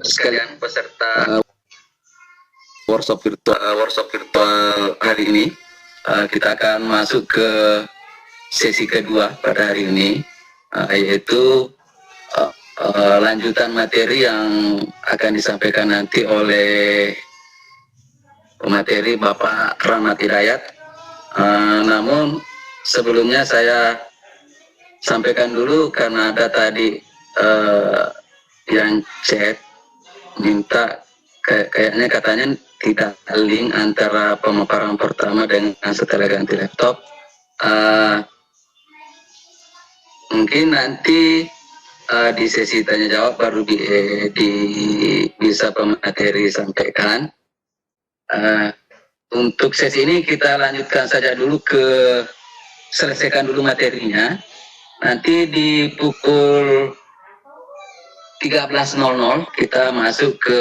sekalian peserta workshop virtual hari ini. Kita akan masuk ke sesi kedua pada hari ini, yaitu lanjutan materi yang akan disampaikan nanti oleh pemateri Bapak Rahmat Hidayat. Namun sebelumnya saya sampaikan dulu, karena ada tadi yang chat minta kayaknya katanya tidak link antara pemaparan pertama dengan setelah ganti laptop. Mungkin nanti di sesi tanya jawab baru bisa pemateri sampaikan. Untuk sesi ini kita lanjutkan saja dulu selesaikan dulu materinya. Nanti di pukul 13.00 kita masuk ke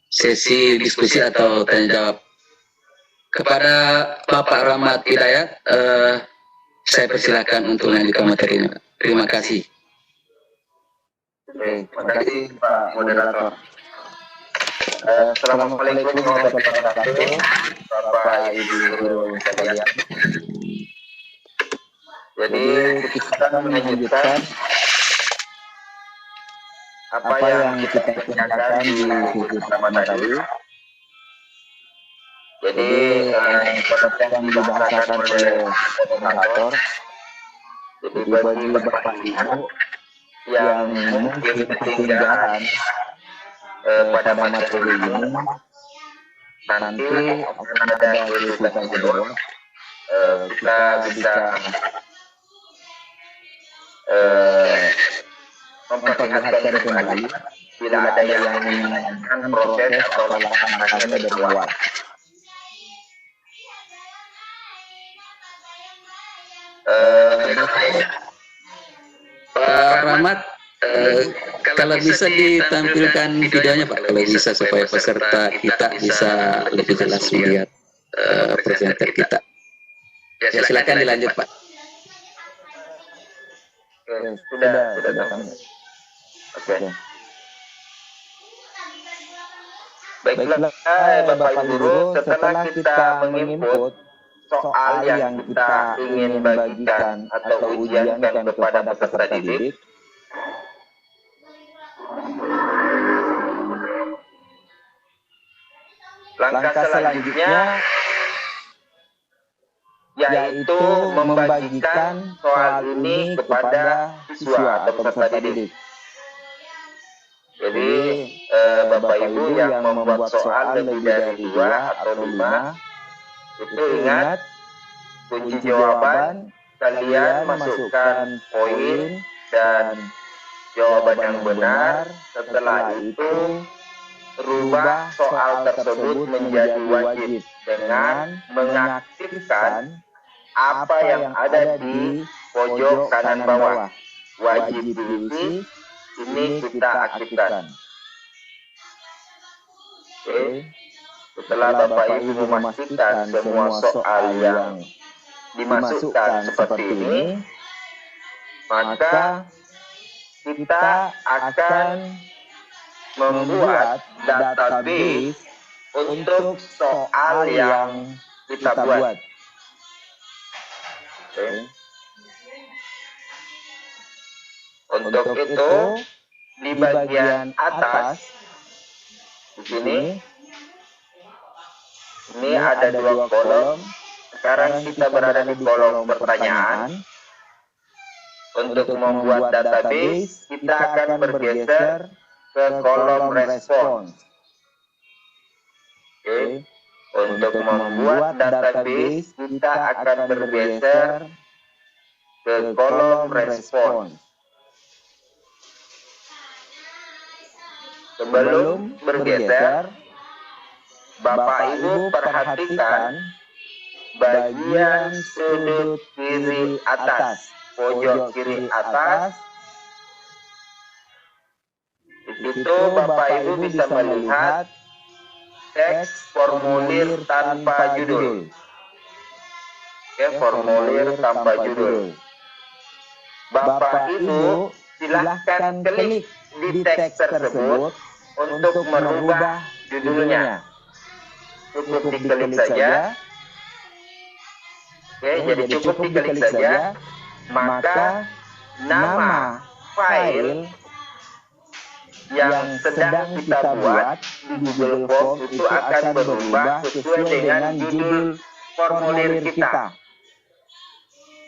sesi diskusi atau tanya jawab. Kepada Bapak Rahmat Hidayat, saya persilakan untuk melanjutkan materinya. Terima kasih. Terima kasih Pak Moderator. Assalamualaikum warahmatullahi wabarakatuh, Bapak Ibu guru sekalian. Jadi kita akan melanjutkan apa yang kita kerjakan di sesi pertama tadi. Jadi seperti yang dibahasakan oleh moderator, jadi bagi Bapak Ibu yang mungkin ketinggalan pada materi ini, nanti akan ada kesulitan kedua, kita bisa memperlihatkan kembali bila ada yang menanyakan proses atau langkah-langkahnya dari awal. Pak Rahmat, kalau bisa ditampilkan videonya Pak, kalau bisa, supaya peserta kita bisa lebih jelas melihat presenter kita. Ya, silakan dilanjut Pak. Sudah. Oke. Baiklah, Bapak Ibu guru, setelah kita menginput soal yang kita ingin bagikan atau ujiankan kepada peserta didik, langkah selanjutnya yaitu membagikan soal ini kepada siswa atau peserta didik. Jadi Bapak Ibu yang membuat soal lebih dari 2 atau 5, itu ingat kunci jawaban kalian masukkan poin dan jawaban yang benar. Setelah itu rubah soal tersebut menjadi wajib dengan mengaktifkan apa yang ada di pojok kanan bawah. Wajib diisi, ini kita aktifkan. Oke. Setelah Bapak Ibu memastikan semua soal yang dimasukkan seperti ini, maka kita akan membuat database untuk soal yang kita buat. Oke. Untuk itu, di bagian atas di sini, ini ada 2 kolom. Sekarang kita berada di kolom pertanyaan. Untuk membuat database, kita akan bergeser ke kolom respons. Oke. Untuk membuat database, kita akan bergeser ke kolom respons. Sebelum bergeser, Bapak Ibu perhatikan bagian sudut kiri atas, pojok kiri atas. Di situ Bapak Ibu bisa melihat teks formulir tanpa judul. Oke, formulir tanpa judul. Bapak Ibu silahkan klik di teks tersebut untuk merubah judulnya. Cukup diklik saja. Oke, jadi cukup diklik saja, maka nama file yang sedang kita buat di Google Form itu akan berubah sesuai dengan judul formulir kita.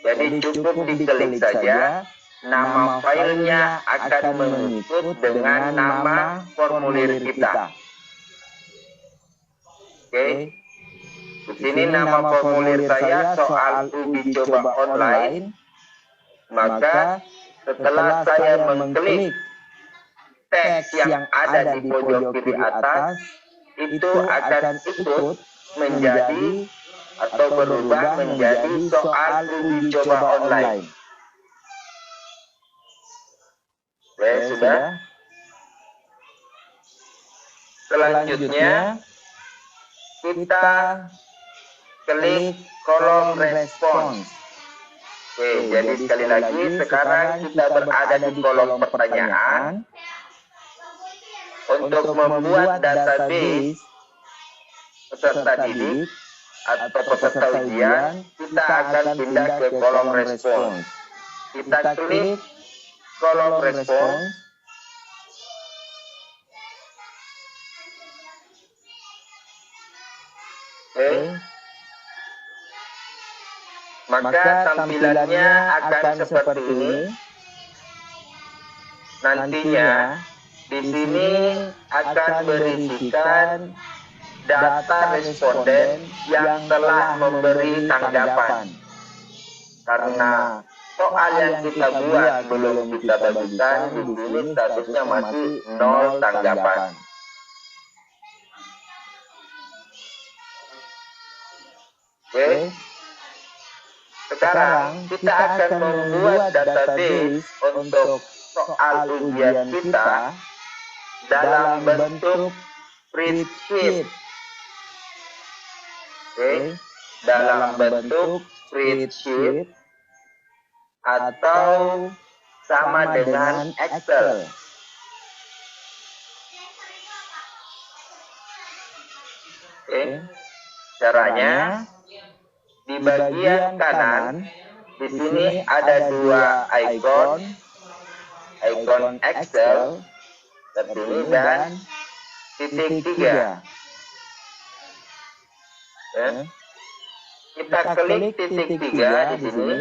Jadi cukup diklik saja, nama filenya akan mengikut dengan nama formulir kita. Oke, di sini nama formulir saya soal uji coba online. Maka setelah saya mengklik teks yang ada di pojok kiri atas, itu akan ikut menjadi atau berubah menjadi soal uji coba online. Oke, sudah. Selanjutnya kita klik kolom respons. Oke, jadi sekali lagi sekarang kita berada di kolom pertanyaan. Untuk membuat database peserta didik atau peserta ujian, kita akan pindah ke kolom respons. Kita klik kolom respons. Oke. Maka tampilannya akan seperti ini. Nantinya di sini akan berisikan data responden yang telah memberi tanggapan. Karena soal yang kita buat belum kita bagikan, di sini statusnya masih 0 tanggapan. Oke. Sekarang kita akan membuat database untuk soal ujian kita dalam bentuk spreadsheet. Oke, dalam bentuk spreadsheet atau sama dengan Excel. Oke, caranya di bagian kanan di sini ada 2 icon Excel seperti ini dan titik 3. Kita klik titik 3 di sini.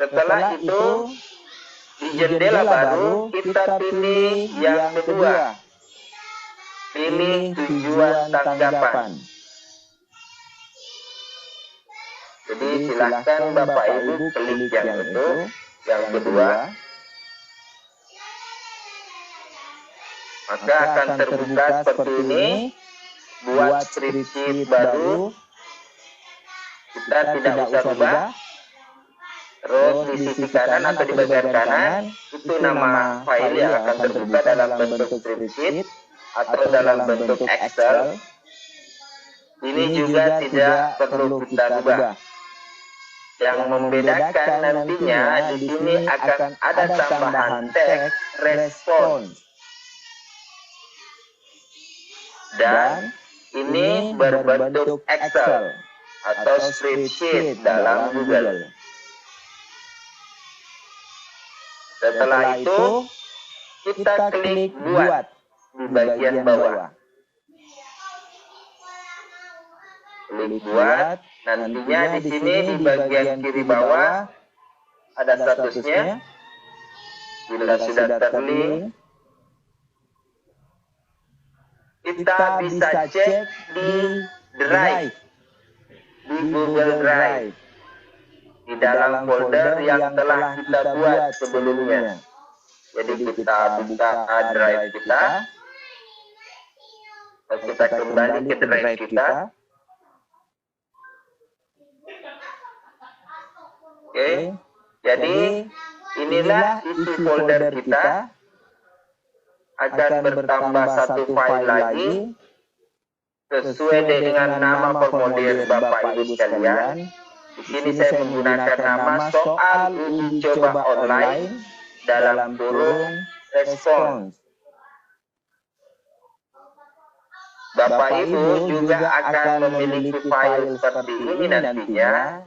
Setelah itu di jendela baru kita pilih yang kedua. Pilih tujuan tanggapan. Jadi silakan Bapak Ibu klik yang itu, yang kedua. Maka akan terbuka seperti ini. Buat spreadsheet baru. Kita tidak usah rubah. Terus di sisi kanan atau di bagian kanan itu nama file yang akan terbuka dalam bentuk spreadsheet atau dalam bentuk Excel. Ini juga tidak perlu kita rubah. Yang membedakan nantinya di sini akan ada tambahan teks respons. Dan ini berbentuk Excel atau spreadsheet dalam Google. Setelah itu kita klik buat di bagian bawah. Klik buat, nantinya di sini di bagian kiri bawah ada statusnya. Bila sudah terlink, kita bisa cek di Drive, di Google Drive, di dalam folder yang telah kita buat sebelumnya. Jadi kita buka Drive kita, lalu kita kembali ke Drive kita. Oke, jadi inilah isi folder kita. Akan bertambah satu file lagi sesuai dengan nama formulir Bapak Ibu sekalian. Di sini saya menggunakan nama soal uji coba online dalam kurung respons. Bapak Ibu juga akan memiliki file seperti ini nantinya,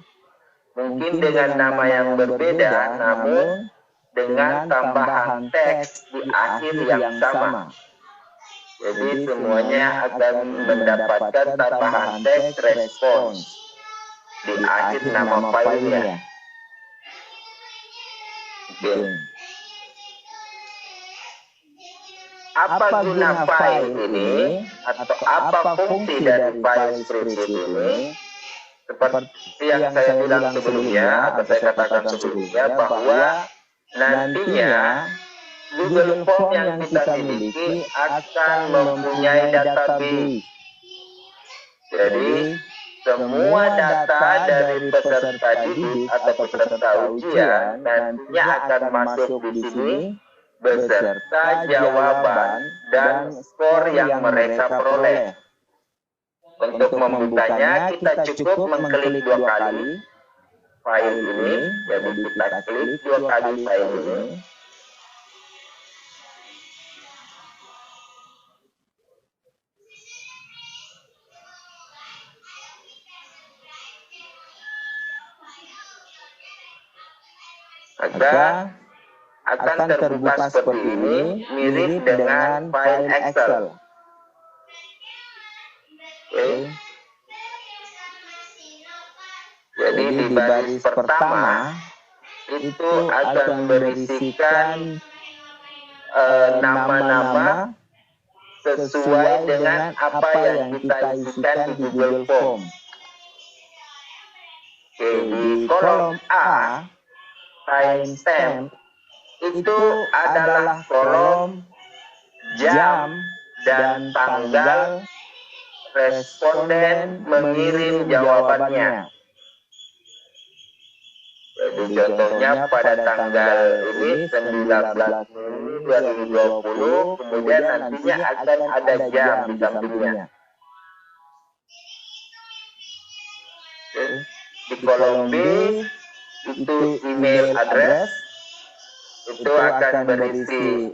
mungkin dengan nama yang berbeda, namun dengan tambahan teks di akhir yang sama. Jadi semuanya akan mendapatkan tambahan teks respons di akhir nama filenya. Oke. Apa guna file ini atau apa fungsi dari file spreadsheet ini? Seperti yang saya bilang sebelumnya atau saya katakan sebelumnya, bahwa nantinya Google Form yang kita miliki akan mempunyai database. Jadi semua data dari peserta didik atau peserta ujian nantinya akan masuk di sini beserta jawaban dan skor yang mereka peroleh. Untuk membukanya, kita cukup mengklik 2 kali file ini. Jadi kita klik 2 kali file ini. Maka akan terbuka seperti ini, mirip dengan file Excel. Oke. Jadi di baris pertama itu akan berisikan nama-nama sesuai dengan apa yang kita isikan di Google Form. Oke, di kolom A, timestamp, itu adalah kolom jam dan tanggal responden mengirim jawabannya. Jadi contohnya pada tanggal ini 19 Mei 2020, kemudian nantinya akan ada jam di sampingnya. Di kolom B itu email address, itu akan berisi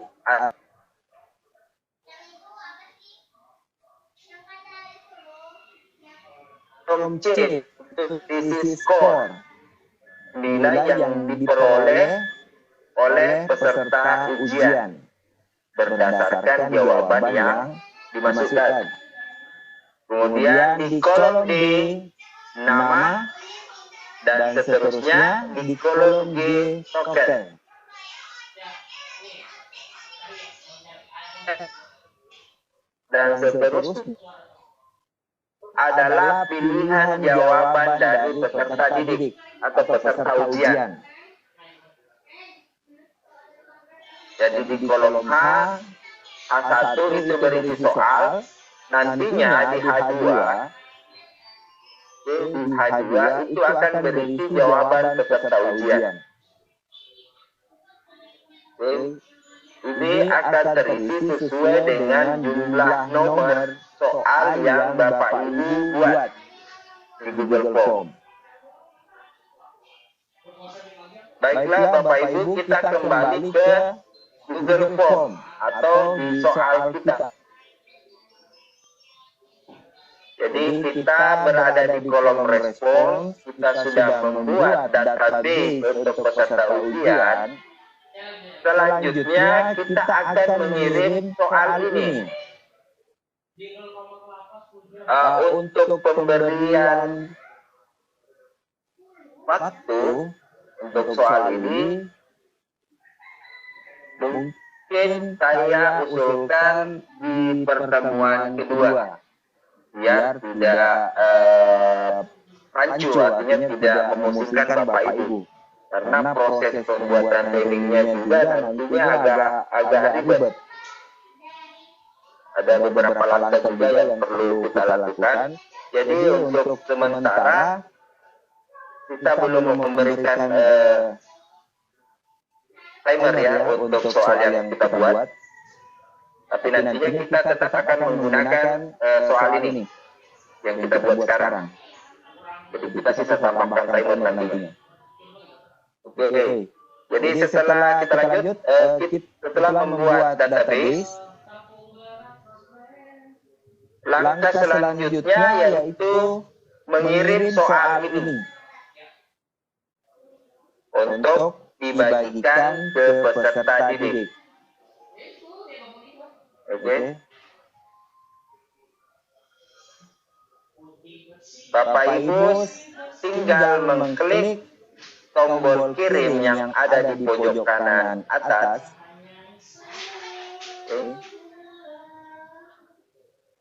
kolom C itu isi skor, nilai yang diperoleh oleh peserta ujian berdasarkan jawaban yang dimasukkan. Kemudian di kolom D, nama, dan seterusnya di kolom G, token. Dan seterusnya adalah pilihan jawaban dari peserta didik atau peserta ujian. Jadi di kolom H, H1 itu berisi soal, nantinya di H2, itu akan berisi jawaban peserta ujian. Ini akan terisi sesuai dengan jumlah nomor soal yang Bapak Ibu buat di Google Form. Baiklah Bapak Ibu, kita kembali ke Google Form atau di soal kita. Jadi kita berada di kolom respons, kita sudah membuat database untuk peserta ujian. Selanjutnya kita akan mengirim soal ini. Untuk pemberian waktu untuk soal ini, mungkin saya usulkan di pertemuan kedua, biar tidak rancu, artinya tidak memusingkan Bapak Ibu. Karena proses pembuatan timingnya juga nantinya agak ribet. Ada beberapa langkah juga yang perlu kita lakukan. Jadi untuk sementara kita belum memberikan timer ya untuk soal yang kita buat. Tapi nantinya kita tetap akan menggunakan soal ini yang kita buat sekarang. Jadi kita sisa tambahkan timer nantinya. Oke. Jadi setelah kita lanjut, setelah membuat database, langkah selanjutnya yaitu mengirim soal ini untuk dibagikan ke peserta didik. Oke. Bapak Ibu tinggal mengklik tombol kirim yang ada di pojok kanan atas. Oke.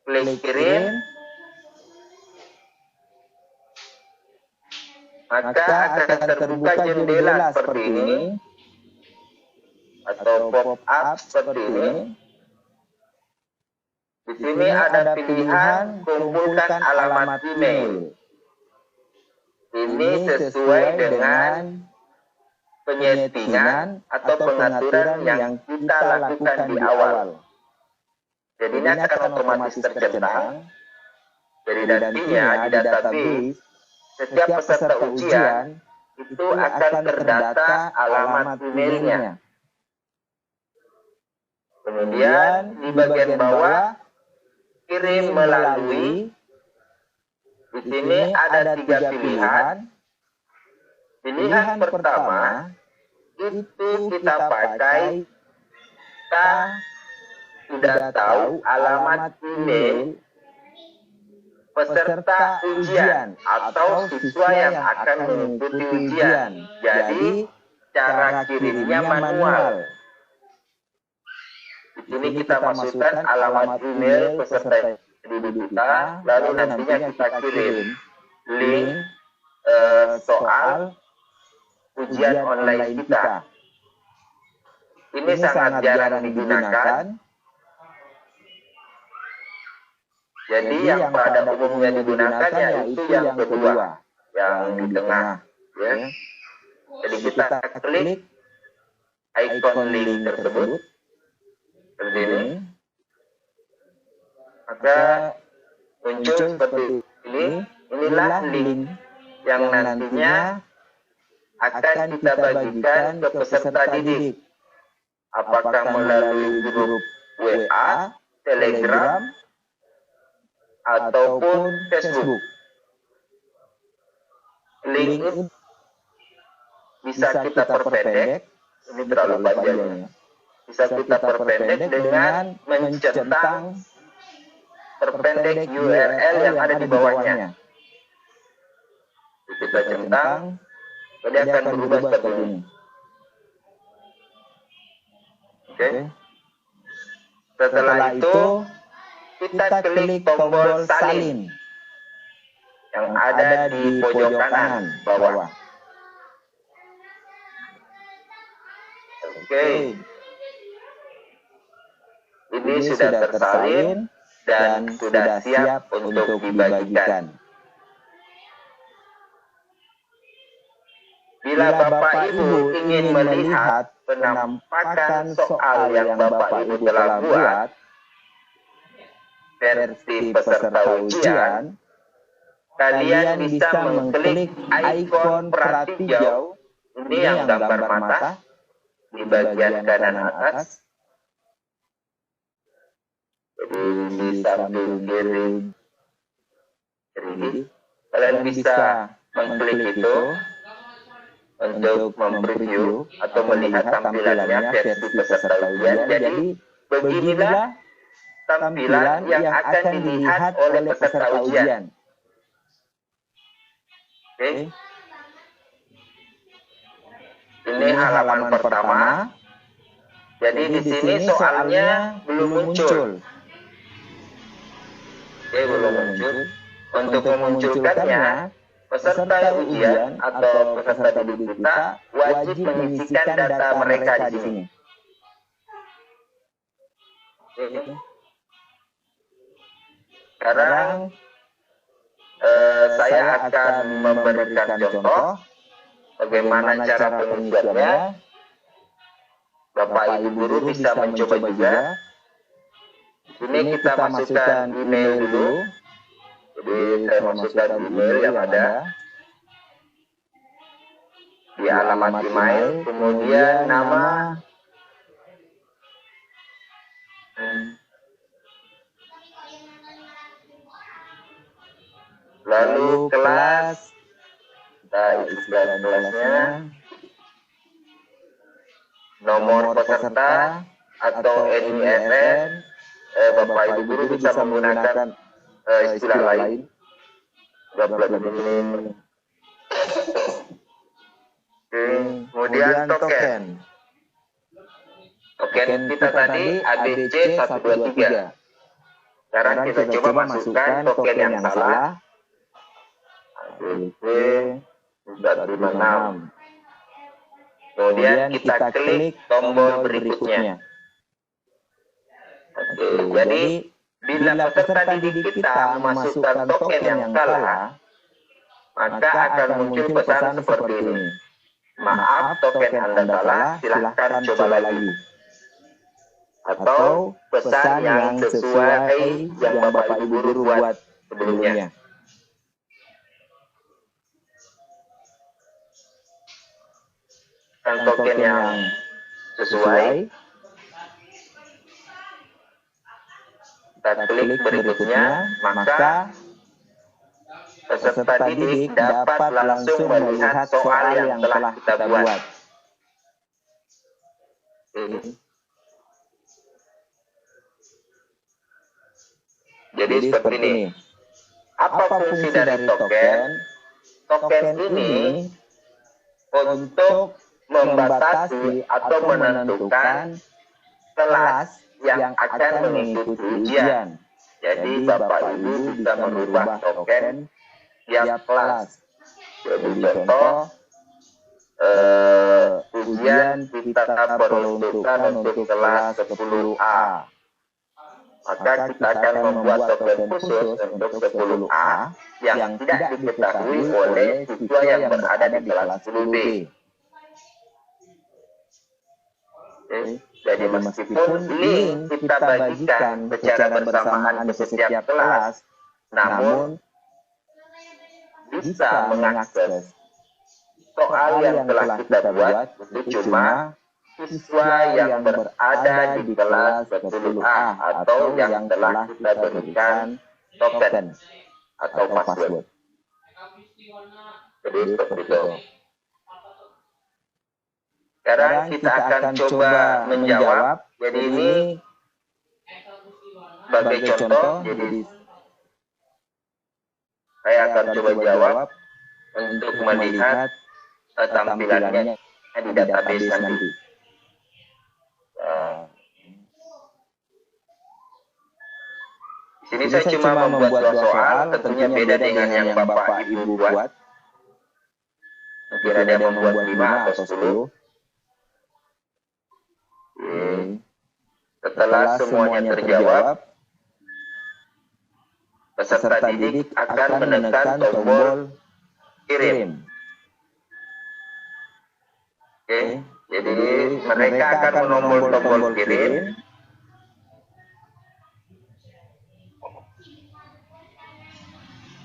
Klik kirim. Maka akan terbuka jendela seperti ini atau pop-up seperti ini. Di sini ada pilihan kumpulkan alamat email. Ini sesuai dengan penyetingan atau pengaturan yang kita lakukan di awal. Jadi ini akan otomatis tercentang. Jadi nantinya di database setiap peserta ujian itu akan terdata alamat emailnya. Kemudian di bagian bawah kirim melalui. Di sini ada 3 pilihan. Pilihan pertama itu kita pakai kita sudah tahu alamat email peserta ujian atau siswa yang akan mengikuti ujian. Jadi cara kirimnya manual. Di sini kita masukkan alamat email peserta didik kita, lalu nantinya kita kirim link soal ujian online kita. Ini sangat jarang digunakan. Jadi yang pada umumnya digunakan yaitu yang kedua, yang di tengah. Ya. Jadi kita klik icon link tersebut seperti ini. Maka muncul seperti ini. Inilah link yang nantinya akan kita bagikan ke peserta didik. Apakah melalui grup WA, Telegram, ataupun Facebook. Link ini bisa kita perpendek. Ini terlalu panjangnya. Bisa kita perpendek dengan mencentang perpendek URL yang ada di bawahnya. Kita centang, dia akan berubah seperti ini. Oke. Setelah itu, kita klik tombol salin yang ada di pojok kanan bawah. Oke. Ini sudah tersalin dan sudah siap untuk dibagikan. Bila Bapak Ibu ingin melihat penampakan soal yang Bapak Ibu telah buat versi peserta ujian, kalian bisa mengklik ikon perhati jauh, ini yang gambar mata di bagian kanan atas. Jadi di samping kiri, kalian bisa mengklik itu untuk mempreview atau melihat tampilannya versi peserta ujian. Jadi beginilah tampilan yang akan dilihat oleh peserta ujian. Oke. Ini halaman pertama. Jadi di sini soalnya belum muncul. Oke, belum muncul. Untuk memunculkannya, peserta ujian atau peserta didik kita wajib mengisikan data mereka di sini. Oke. Sekarang saya akan memberikan contoh bagaimana cara pengisiannya. Bapak Ibu guru bisa mencoba juga. Ini kita masukkan email dulu. Jadi saya masukkan email yang ada. di alamat email, kemudian nama, lalu kelas, kita isi kelasnya, nomor peserta atau NISN. Bapak Ibu guru bisa menggunakan istilah lain. Kemudian token. Token kita tadi ABC 123. Sekarang kita coba masukkan token yang salah. ABC 156. Kemudian kita klik tombol berikutnya. Oke, jadi bila peserta didik kita memasukkan token yang salah, maka akan muncul pesan seperti ini. Maaf, token Anda salah, silahkan coba lagi. Atau pesan yang sesuai yang Bapak Ibu guru buat sebelumnya. Token yang sesuai, kita klik berikutnya, maka peserta didik dapat langsung melihat soal yang telah kita buat. Jadi seperti ini. Apa fungsi dari token? Token ini untuk membatasi atau menentukan kelas yang akan mengikuti ujian. Jadi Bapak Ibu bisa merubah token tiap kelas. Jadi contoh, ujian kita peruntukkan untuk kelas 10A. Maka kita akan membuat token khusus untuk 10A yang tidak diketahui oleh siswa yang berada di kelas 10B. Jadi meskipun link kita bagikan secara bersamaan ke setiap kelas, namun bisa mengakses soal yang telah kita buat itu cuma siswa yang berada di kelas 10A atau yang telah kita berikan token atau password. Jadi seperti itu. Sekarang kita akan coba menjawab. Jadi ini sebagai contoh, jadi saya akan coba jawab untuk melihat tampilannya di database nanti. Di sini saya cuma membuat 2 soal, tentunya beda dengan yang Bapak Ibu buat. Mungkin ada yang membuat 5 atau 10. Setelah semuanya terjawab, peserta didik akan menekan tombol kirim. Oke, jadi mereka akan menombol tombol kirim.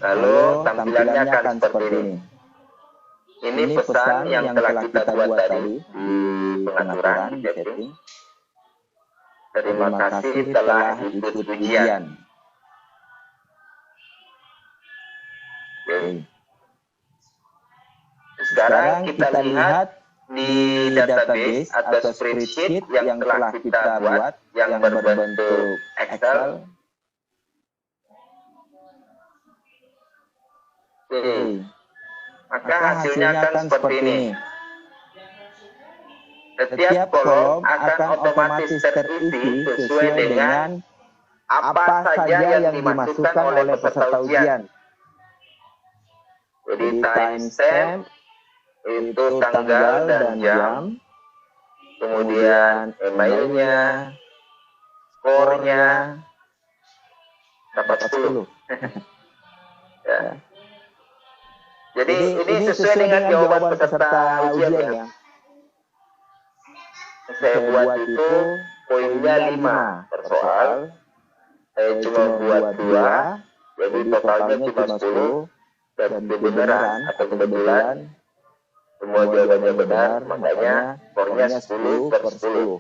Lalu tampilannya akan seperti ini. Ini pesan yang telah kita buat tadi di pengaturan, di setting. Terima kasih telah ikut ujian. Oke. Sekarang kita lihat di database atau spreadsheet yang telah kita buat yang berbentuk Excel. Oke. Maka hasilnya akan seperti ini. Setiap kolom akan otomatis terisi sesuai dengan apa saja yang dimasukkan oleh peserta ujian. Jadi timestamp itu tanggal dan jam, kemudian emailnya, skornya, dapat 10. Ya. Jadi ini sesuai dengan jawaban peserta ujian ya. Saya buat itu poinnya 5 per soal. Saya cuma buat 2, jadi totalnya cuma 10. Dan kebenaran atau kebetulan semua jawabannya benar, makanya skornya 10/10.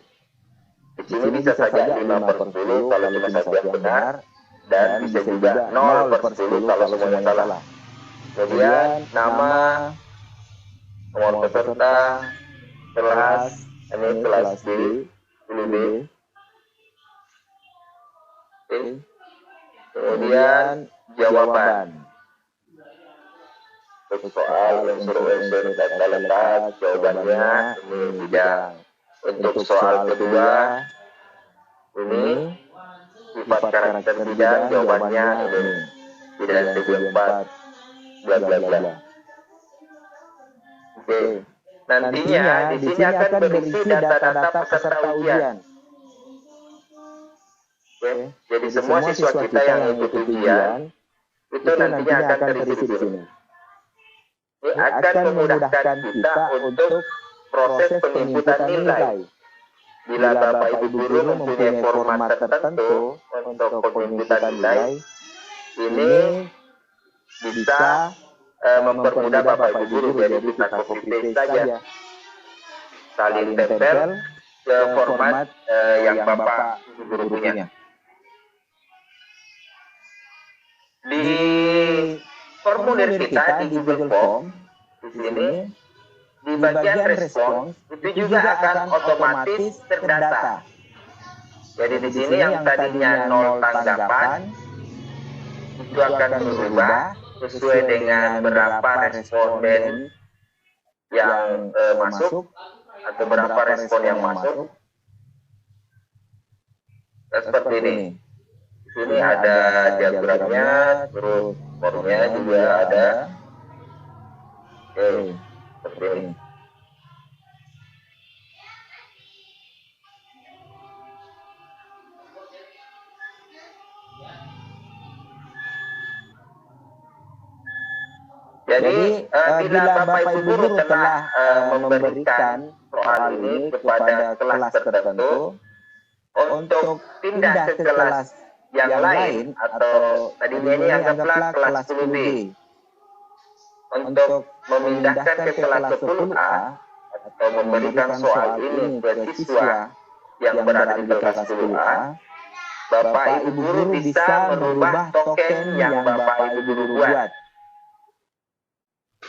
Di sini bisa saja 5/10 kalau cuma satu yang benar, dan bisa juga 0/10 kalau semuanya salah. Kemudian nama, nomor peserta, kelas, ini kelas B, pilih B. Kemudian jawaban. Untuk soal unsur-unsur data letak, jawabannya ini bidang. Untuk soal kedua, ini sifat karakter bidang, jawabannya ini bidang segi 4, bla bla bla. Oke, nantinya di sini akan berisi data-data peserta ujian. Oke, jadi semua siswa kita yang ikut ujian itu nantinya akan terisi di sini. Ini akan memudahkan kita untuk proses penginputan nilai. Bila Bapak Ibu guru mempunyai format tertentu untuk penginputan nilai, ini bisa mempermudah Bapak Ibu guru, jadi kita copy paste saja, salin tempel ke format yang Bapak Ibu guru punya. Di formulir kita di Google Form, di sini di bagian respons itu juga akan otomatis terdata. Jadi di sini yang tadinya 0 tanggapan itu akan berubah sesuai dengan berapa responden yang masuk atau berapa respon yang masuk. Seperti ini. Di sini ada diagramnya, terus formnya juga ada. Oke, seperti ini. Jadi bila Bapak Ibu guru telah memberikan soal ini kepada kelas tertentu, untuk pindah ke kelas yang lain atau tadinya ini anggaplah kelas 10B, untuk memindahkan ke kelas 10A atau memberikan soal ini ke siswa yang berada di kelas 10A, Bapak Ibu guru bisa merubah token yang Bapak Ibu guru buat.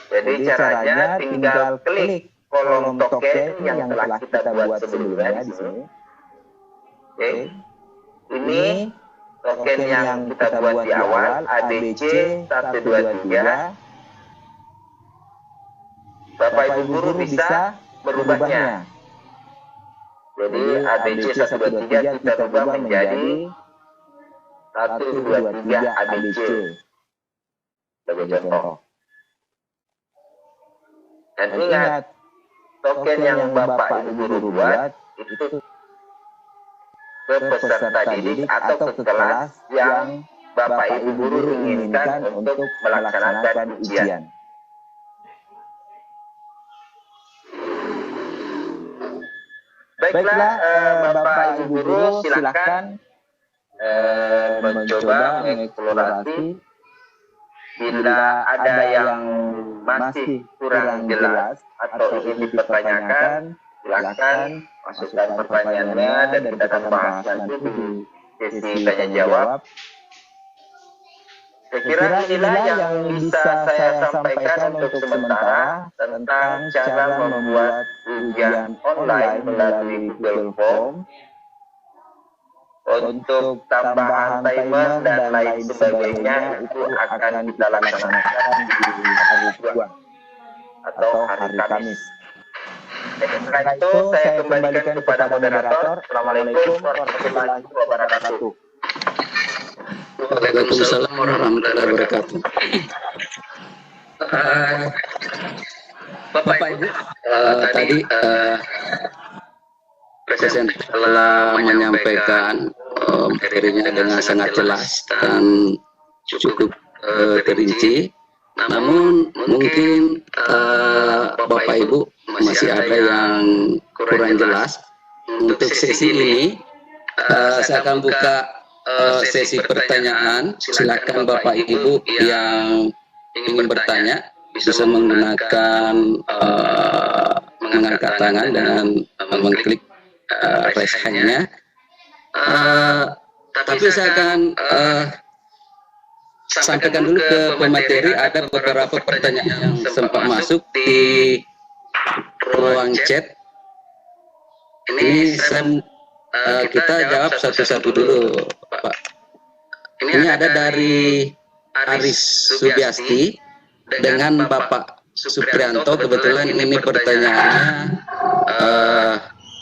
Jadi caranya tinggal klik kolom token yang telah kita buat sebelumnya di sini. Oke. Ini token yang kita buat di awal, ABC 123. Bapak Ibu guru bisa merubahnya. Jadi ABC 123 kita rubah menjadi 123 ABC. Sebagai contoh. Dan ingat, token yang Bapak Ibu guru buat itu ke peserta didik atau ke kelas yang Bapak Ibu guru inginkan untuk melaksanakan ujian. Baiklah, Bapak Ibu guru silakan mencoba mengeksplorasi. Bila ada yang masih kurang jelas atau ingin dipertanyakan, silakan masukkan pertanyaannya dan kita akan bahas nanti di sesi tanya jawab. Saya kira inilah yang bisa saya sampaikan untuk sementara tentang cara membuat ujian online melalui Google Form. Untuk tambahan timer dan lain sebagainya itu akan kita laksanakan di hari Jumat atau hari Kamis. Setelah itu saya kembalikan kepada moderator. Assalamualaikum warahmatullahi wabarakatuh. Waalaikumsalam warahmatullahi wabarakatuh. Bapak Ibu, tadi presenter telah menyampaikan materinya dengan sangat jelas dan cukup terinci. Namun mungkin Bapak Ibu masih ada yang kurang jelas. Untuk sesi ini saya akan buka sesi pertanyaan. Silakan Bapak Ibu yang ingin bertanya bisa menggunakan mengangkat tangan dan mengklik raise hand-nya. Tapi saya akan sampaikan dulu ke pemateri, ada beberapa pertanyaan yang sempat masuk di ruang chat. Ini kita jawab satu-satu dulu, Pak. Ini ada dari Aris Subiasti dengan Bapak Suprianto. Kebetulan ini pertanyaannya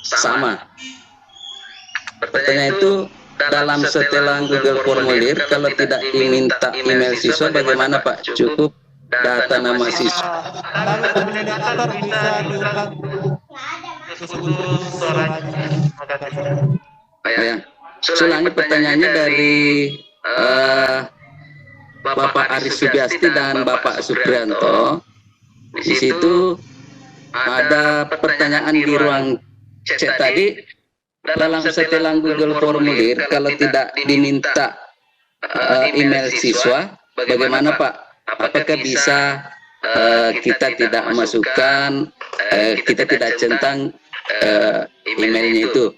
sama. Pertanyaan itu, dalam setelan Google Formulir, kalau tidak diminta email siswa, bagaimana Pak? Cukup data nama siswa. Ulangi pertanyaannya dari Bapak Aris Subiasti dan Bapak Suprianto. Di situ ada pertanyaan di ruang chat tadi, dalam setelan Google Formulir kalau tidak diminta email siswa, bagaimana Pak? Apakah bisa kita tidak masukkan, kita tidak centang emailnya itu?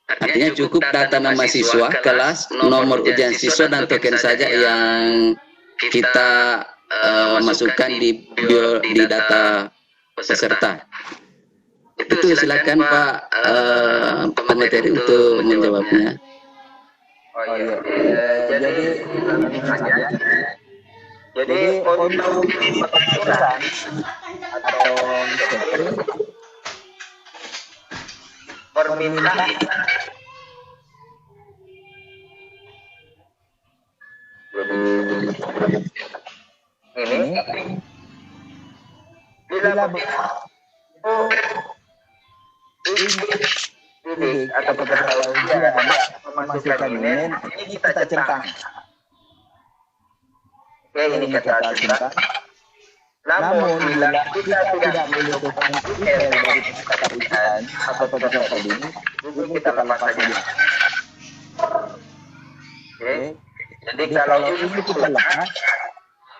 Artinya cukup data nama siswa, kelas, nomor ujian siswa, dan token saja yang kita masukkan di data peserta. Itu silakan Pak pemateri untuk menjawabnya. Oh iya. Jadi untuk pengaturan atau permintaan ini bila didik atau peserta ujian memasukkan email, ini kita centang. Oke, ini kita centang. Namun bila kita tidak membutuhkan email dari peserta ujian atau peserta didik, itu kita lepas saja. Oke, jadi kalau ini kita lepas,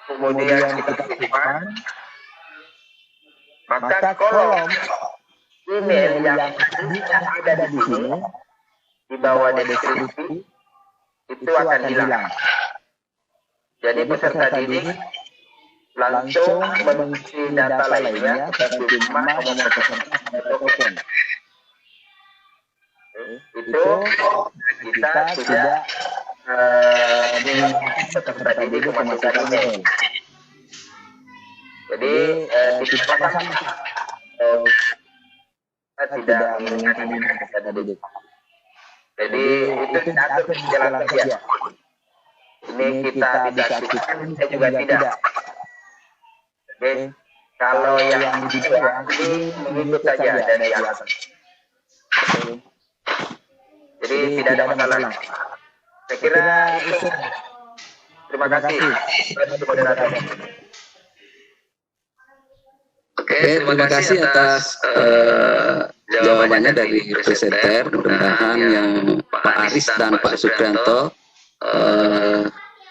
kemudian kita simpan, maka kolom email yang ada di sini di bawah deskripsi itu akan hilang. Jadi peserta didik langsung mengisi data lainnya dan cuma nomor peserta token. Itu kita sudah peserta didik memasukkan email. Jadi tidak masalah. Tidak menginginkan peserta didik. Jadi itu diatur di jalan saja. Ini kita bisa aktifkan, saya juga tidak. Oke, kalau yang di bawah ini mengikut saja dari atas. Jadi tidak ada masalah. Saya kira itu. Terima kasih. Oke, terima kasih atas jawabannya dari presenter. Mudah-mudahan yang Pak Aris dan Pak Suprianto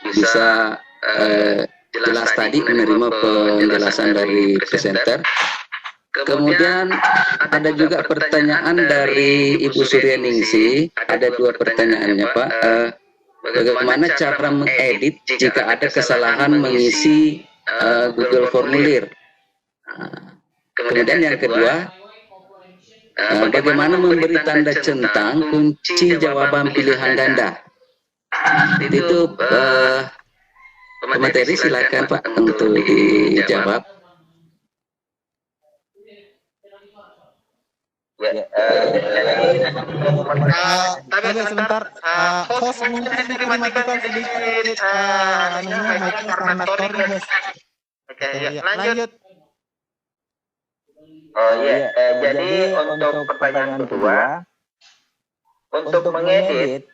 bisa jelas tadi menerima penjelasan dari presenter. Kemudian ada juga pertanyaan dari Ibu Suryaningsih. Ada dua pertanyaannya Pak. Bagaimana cara mengedit jika ada kesalahan mengisi Google Formulir? Kemudian yang kedua, bagaimana memberi tanda centang kunci jawaban pilihan ganda? Itu pemateri silakan Pak untuk dijawab. Tapi sebentar, host mungkin dimatikan sedikit karena story. Oke, lanjut. Oh iya, jadi untuk pertanyaan kedua, untuk mengedit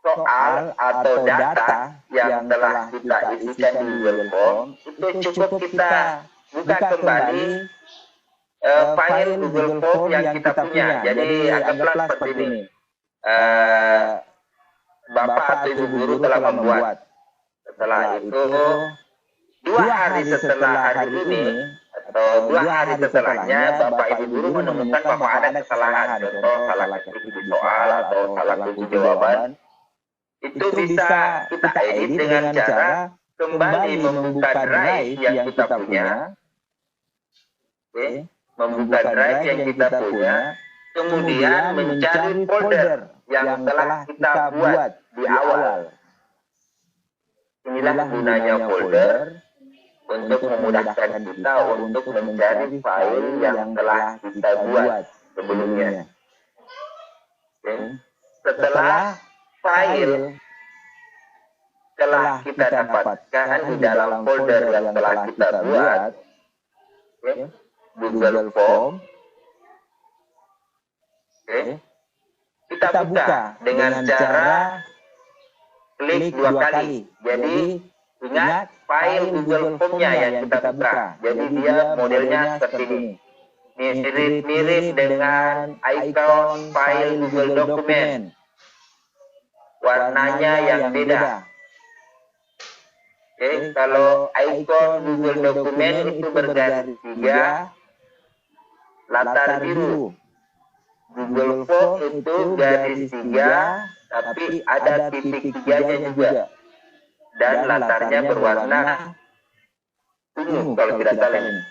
soal atau data yang telah kita isikan di Google Form, itu cukup kita buka kembali file Google Form yang kita punya. Jadi anggaplah seperti ini. Bapak atau Ibu guru telah membuat. Setelah itu 2 hari setelah hari ini atau 2 hari setelahnya Bapak Ibu guru menemukan bahwa ada kesalahan, contoh salah ketik di soal atau salah kunci jawaban, itu bisa kita edit dengan cara kembali membuka drive yang kita punya, membuka drive yang kita punya, kemudian mencari folder yang telah kita buat di awal. Inilah gunanya folder, untuk memudahkan kita untuk mencari file yang telah kita buat sebelumnya. Setelah file telah kita dapatkan di dalam folder yang telah kita buat, Google Form, kita buka dengan cara klik 2 kali. Jadi ingat file Google Form-nya yang kita buka. Jadi dia modelnya seperti ini. Mirip dengan icon file Google Document. Warnanya yang beda. Kalau icon Google Document itu bergaris 3, latar biru. Google Form itu garis 3, tapi ada titik 3-nya juga. Dan latarnya berwarna ungu kalau tidak salah ini.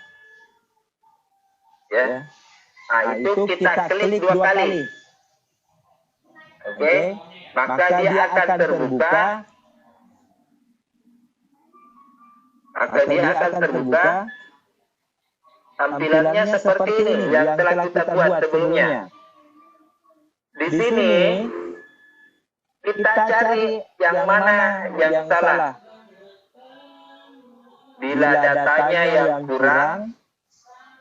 Ya. Nah, itu kita klik 2 kali. Oke. Maka dia akan terbuka. Tampilannya seperti ini yang telah kita buat sebelumnya. Di sini kita cari yang mana yang salah. Bila datanya yang kurang,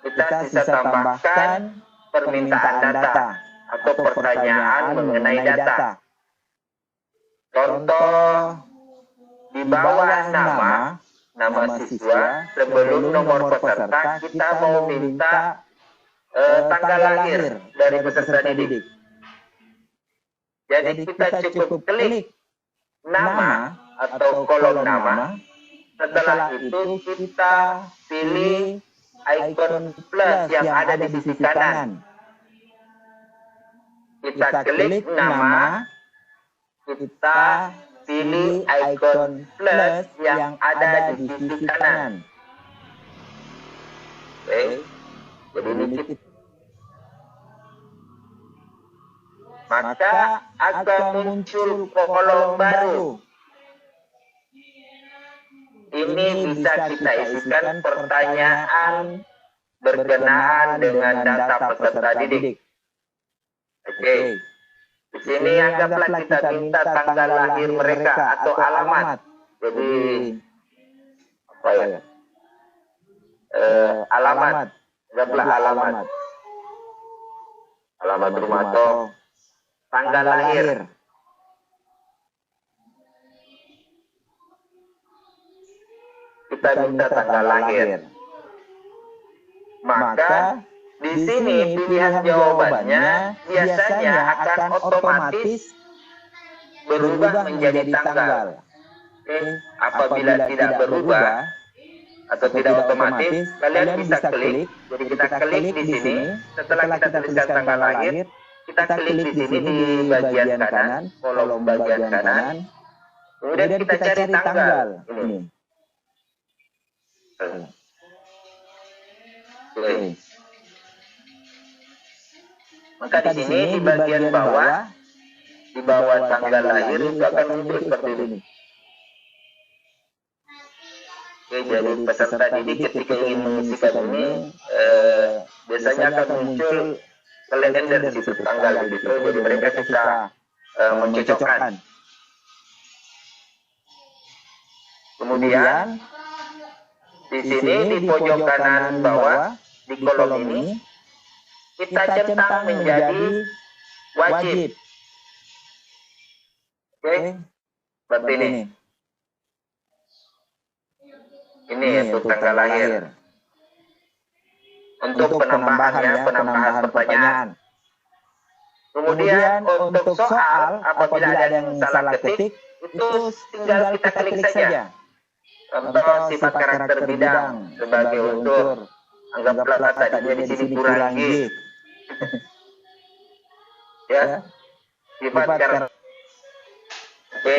kita bisa tambahkan permintaan data atau pertanyaan mengenai data. Contoh, di bawah nama siswa, sebelum nomor peserta, kita mau minta tanggal lahir dari peserta didik. Jadi kita cukup klik nama atau kolom nama. Setelah itu kita pilih icon plus yang ada di sisi kanan. Kita klik nama, kita pilih icon plus yang ada di sisi kanan. Oke, jadi ini maka akan muncul kolom baru. Ini bisa kita isikan pertanyaan berkenaan dengan data peserta didik. Oke. Di sini anggaplah kita minta tanggal lahir mereka atau alamat. Jadi apa ya? Alamat. Anggaplah alamat. Alamat rumah atau tanggal lahir. Kita minta tanggal lahir. Maka di sini pilihan jawabannya biasanya akan otomatis berubah menjadi tanggal. Apabila tidak berubah atau tidak otomatis, kalian bisa klik. Jadi kita klik di sini. Setelah kita tuliskan tanggal lahir, kita klik di sini di bagian kanan, kolom bagian kanan. Kemudian kita cari tanggal. Ini. Oke. Maka di sini di bagian bawah, di bawah tanggal lahir itu akan muncul seperti ini. Oke, jadi peserta didik ketika ingin mengisikan ini, biasanya akan muncul kalender di situ, tanggal di situ. Jadi mereka bisa mencocokkan. Kemudian di sini di pojok kanan bawah di kolom ini kita centang menjadi wajib. Oke, seperti ini. Ini untuk tanggal lahir. Untuk penambahannya, penambahan pertanyaan. Kemudian untuk soal, apabila ada yang salah ketik, itu tinggal kita klik saja. Contoh sifat karakter bidang sebagai unsur. Anggaplah tadinya di sini kurang G. Ya, sifat karakter. Oke.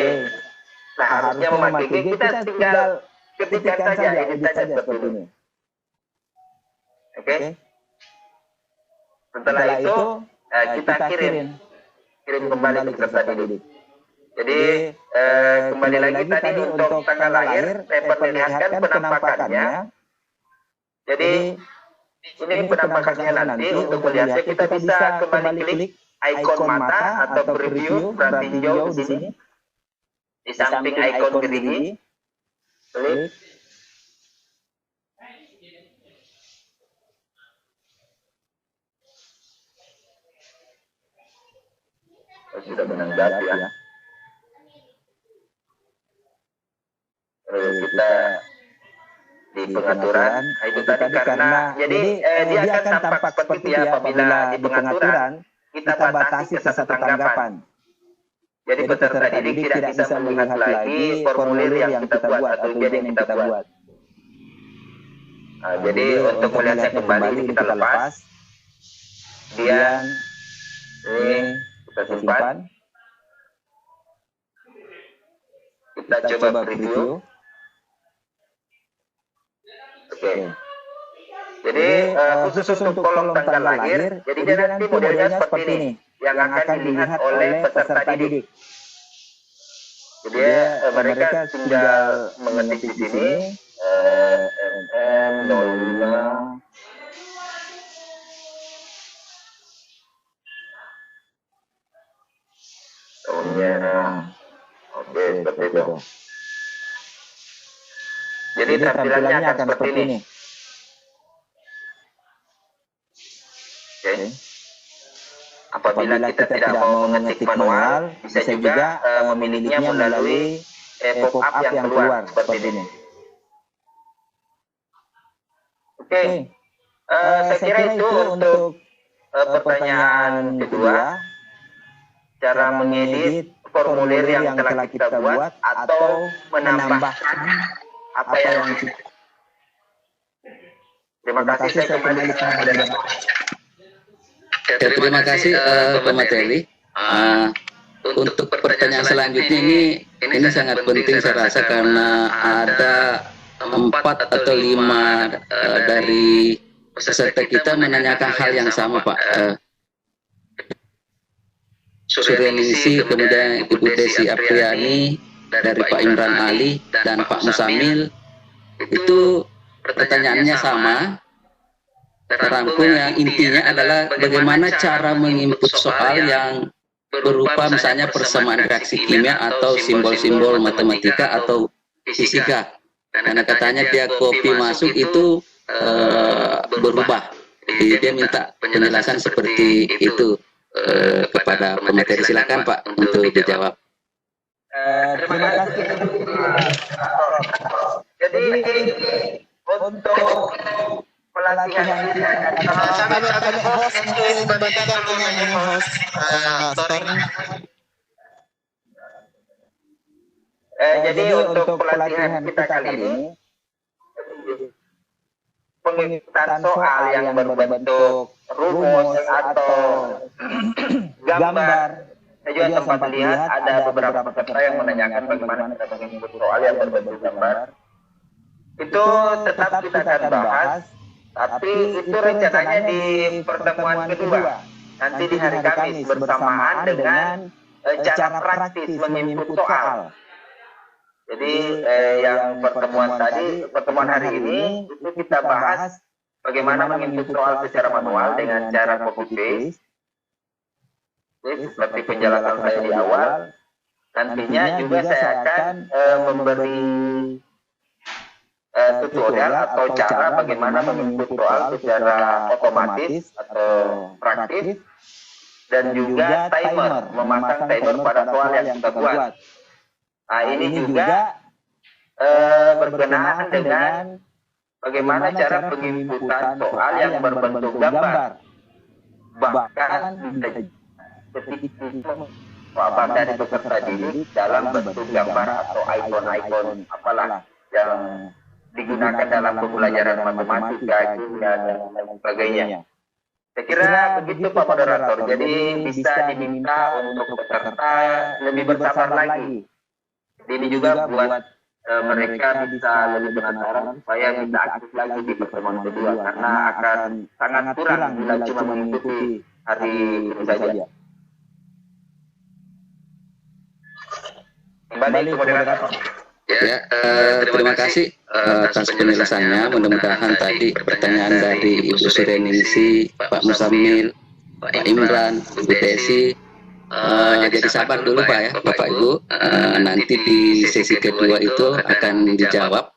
Nah, harusnya memakai G, kita tinggal ketikkan saja, edit saja seperti ini. Oke. Setelah itu kita kirim kembali ke peserta didik. Jadi kembali lagi tadi untuk tanggal lahir saya perlihatkan penampakannya. Jadi ini penampakannya nanti untuk melihatnya kita bisa kembali klik ikon mata atau preview berarti hijau di sini di samping ikon gerigi. Klik. Sudah menanggap ya. Kita di pengaturan itu tadi karena jadi dia akan tampak seperti itu ya apabila di pengaturan kita batasi ke satu tanggapan. Jadi peserta didik tidak bisa melihat lagi formulir yang kita buat atau ujian yang kita buat. Nah, jadi untuk melihatnya kembali kita lepas. Kemudian ini kita simpan. Kita coba preview. Oke. Jadi khusus untuk kolom tanggal lahir, jadi dia nanti modelnya seperti ini, yang akan dilihat oleh peserta didik. Jadi mereka tinggal mengetik di sini MM05 tahunnya. Oke, seperti itu. Jadi tampilannya akan seperti ini. Oke. Apabila kita tidak mau mengetik manual, bisa juga memilihnya melalui pop-up yang keluar seperti ini. Oke. Saya kira itu untuk pertanyaan kedua. Cara mengedit formulir yang telah kita buat atau menambahkan apa yang terima kasih. Saya kembali terima kasih Pak Mateli. Untuk pertanyaan selanjutnya ini sangat penting saya rasa karena ada 4 atau 5 dari peserta kita menanyakan hal yang sama, Pak. Suryanisi, kemudian Ibu Desi Apriani, dari Pak Imran Ali dan Pak Musamil, itu pertanyaannya sama, terangkum yang intinya adalah bagaimana cara menginput soal yang berupa misalnya persamaan reaksi kimia atau simbol-simbol matematika atau fisika. Karena katanya dia copy masuk itu berubah. Jadi dia minta penjelasan seperti itu kepada pemateri. Silakan Pak untuk dijawab. Terima kasih. Jadi untuk pelatihan kami host membantu dengan host jadi untuk pelatihan kita kali ini pengikutan soal yang berbentuk rumus atau gambar. Saya juga sempat lihat ada beberapa peserta yang menanyakan bagaimana kita menginput soal yang berbentuk gambar. Itu tetap kita akan bahas, tapi itu rencananya di pertemuan kedua, nanti di hari Kamis bersamaan dengan cara praktis menginput soal. Jadi yang pertemuan hari ini itu kita bahas bagaimana menginput soal secara manual dengan cara copy paste. Seperti penjelasan saya di awal, nantinya juga saya akan memberi tutorial atau cara bagaimana menginput soal secara otomatis atau praktis, dan juga timer, memasang timer pada soal yang kita buat. Nah, ini juga berkenaan dengan bagaimana cara penginputan soal yang berbentuk gambar. Bahkan apa dari peserta didik dalam bentuk gambar atau ikon-ikon apalah yang digunakan dalam pembelajaran matematika, kimia, dan lain sebagainya. Saya kira begitu Pak Moderator. Jadi bisa diminta untuk peserta lebih bersabar lagi. Ini juga buat mereka bisa lebih penasaran supaya bisa aktif lagi di pertemuan kedua, karena akan sangat kurang bila cuma mengikuti hari ini saja. Kembali ke moderator. Ya, terima kasih atas penjelasannya. Mudah-mudahan tadi pertanyaan dari Ibu Sureningsi, Pak Musamil, Pak Imran, Ibu Desi, jadi sabar dulu Pak ya, Bapak Ibu. Nanti di sesi kedua itu akan dijawab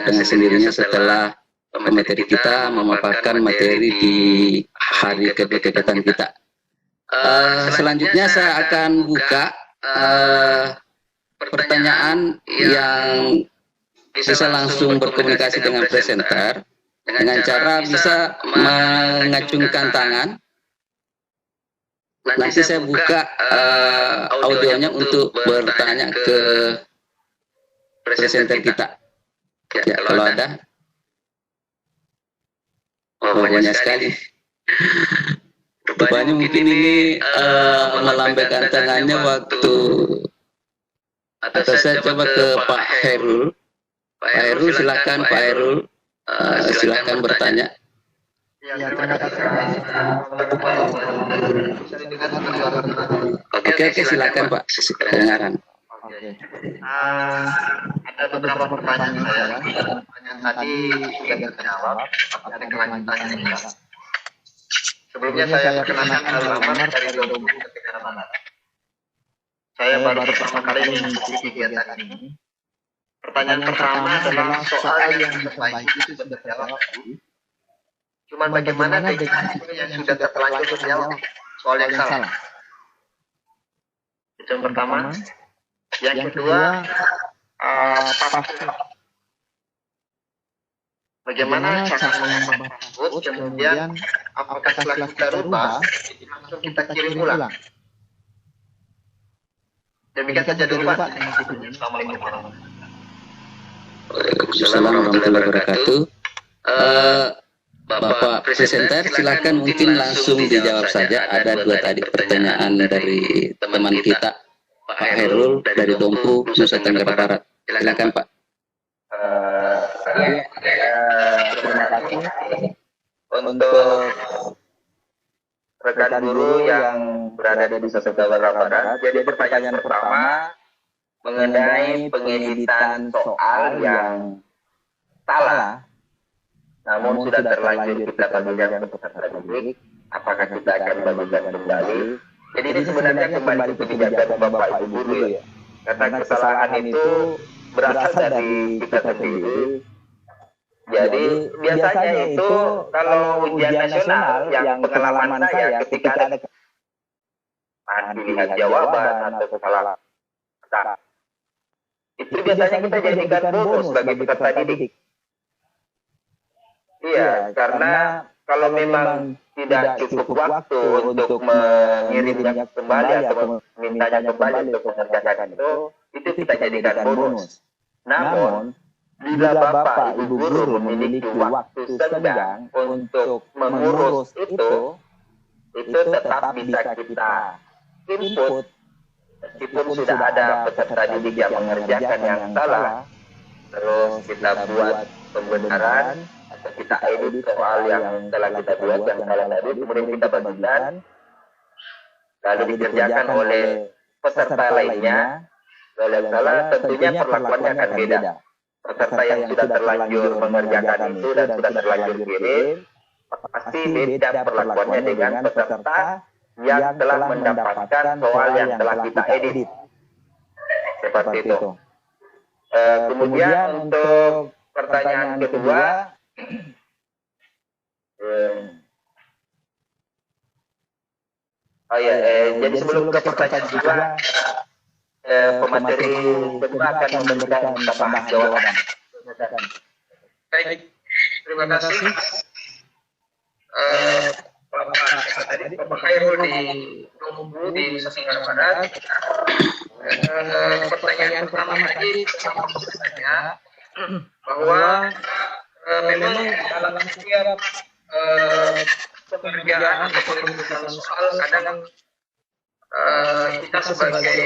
dengan sendirinya setelah pemateri kita memaparkan materi di hari kedua kegiatan kita. Selanjutnya saya akan buka pertanyaan yang bisa langsung berkomunikasi dengan presenter dengan cara bisa mengacungkan tangan. Nanti saya buka audionya untuk bertanya ke presenter kita. Ya, kalau ada. Banyak sekali. Rupanya mungkin ini melambaikan tangannya waktu atau saya coba ke Pak Hairul. Pak Hairul, silakan Pak Hairul, silakan bertanya. Ya, terima kasih. Oke, silakan Pak, kedengaran. Oke. Ada beberapa pertanyaan saya. Pertanyaan tadi sudah terjawab. Ada kelanjutannya juga. Sebelumnya saya perkenalkan Al-Amar dari Dompet Negara Barat. Saya baru pertama kali mengikuti kegiatan ini. Pertanyaan pertama adalah soal yang terbaik itu sudah terjawab. Cuman bagaimana dengan yang sudah terlanjur terjawab? Soal yang salah. Itu yang pertama. Yang kedua, bagaimana cara mengubah tersebut? Kemudian, apakah setelah kita rubah, langsung kita kirim ulang? Demikian saja dulu Pak. Assalamualaikum warahmatullahi wabarakatuh. Waalaikumsalam warahmatullahi wabarakatuh. Bapak presenter, silakan mungkin langsung dijawab saja. Ada dua tadi pertanyaan dari teman kita, Pak Hairul dari Dompu, Nusa Tenggara Barat. Silakan Pak. Terima kasih untuk rekan guru yang berada di Nusa Tenggara Barat. Jadi pertanyaan pertama mengenai pengeditan soal yang salah, namun sudah terlanjur kita bagikan ke peserta didik, apakah kita akan bagikan kembali? Jadi ini sebenarnya kembali ke kebijakan Bapak Ibu guru ya. Karena kesalahan itu berasal dari kita sendiri. Jadi biasanya itu kalau ujian nasional yang pengalaman saya ketika ada dilihat jawaban atau kesalahan, itu biasanya kita jadikan bonus bagi peserta didik. Iya, karena kalau memang tidak cukup waktu untuk mengirimnya kembali atau memintanya kembali untuk mengerjakan itu kita jadikan bonus. Namun, bila Bapak Ibu guru memiliki waktu senggang untuk mengurus itu tetap bisa kita input. Meskipun sudah ada peserta didik yang mengerjakan yang salah, terus kita buat pembenaran, atau kita edit soal yang telah kita buat yang salah tadi, kemudian kita bagikan, lalu dikerjakan oleh peserta lainnya. Kalau yang salah tentunya perlakuannya akan beda. Peserta yang sudah terlanjur mengerjakan itu dan sudah terlanjur kirim, pasti beda perlakuannya dengan peserta yang telah mendapatkan soal yang telah kita edit. Seperti itu. Kemudian untuk pertanyaan kedua, jadi sebelum ke pertanyaan kedua, pemateri kedua akan memberikan tambahan jawaban. Baik, terima kasih. Bapak Hairul di Dompu di Nusa Tenggara Barat. Pertanyaan pertama tadi tentang prosesnya. bahwa memang dalam setiap pengerjaan atau penyelesaian soal kadang kita sebagai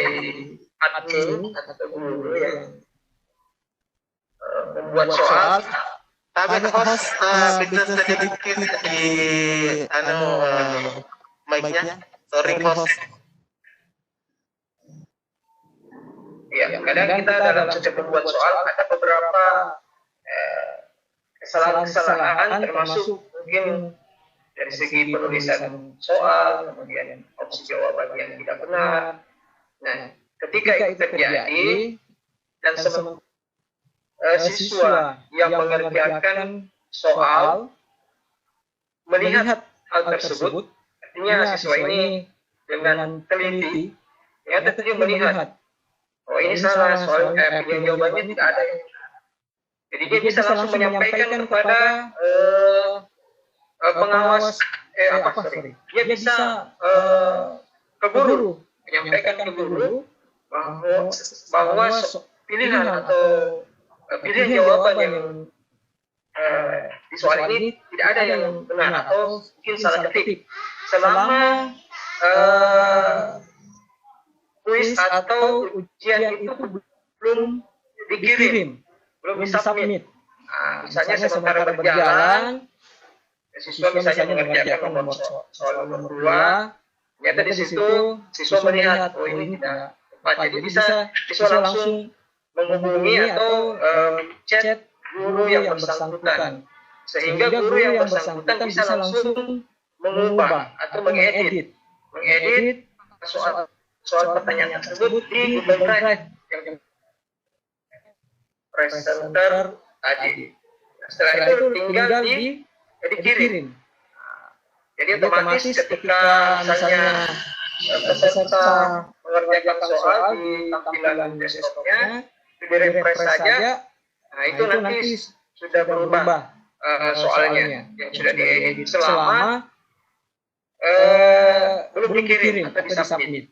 admin atau guru yang membuat soal, tapi host bisa sedikit di mic-nya. Sorry host. Ya, kadang kita dalam setiap membuat soal ada beberapa kesalahan-kesalahan, termasuk mungkin dari segi penulisan soal, kemudian opsi jawaban yang tidak benar. Nah, ketika itu terjadi dan siswa yang mengerjakan soal melihat hal tersebut, artinya siswa ini dengan teliti, ternyata dia melihat, oh ini salah, soal pilihan jawabannya tidak ada yang benar. Jadi dia bisa langsung menyampaikan kepada pengawas, dia bisa ke guru, menyampaikan ke guru bahwa pilihan atau pilihan jawaban yang di soal ini tidak ada yang benar atau mungkin salah ketik. Selama kuis atau ujian itu belum dikirim, belum disubmit. Nah, misalnya sementara berjalan, siswa misalnya mengerjakan soal nomor 2, ternyata di situ siswa melihat, oh ini tidak tepat. Jadi bisa siswa langsung menghubungi atau chat guru yang bersangkutan, sehingga guru yang bersangkutan bisa langsung mengubah atau mengedit soal pertanyaan tersebut di Google Drive yang presenter tadi. Setelah itu tinggal dikirim. Jadi otomatis ketika misalnya peserta mengerjakan soal di tampilan desktopnya, di-refresh saja, nah itu nanti sudah berubah soalnya yang sudah diedit selama belum dikirim atau disubmit.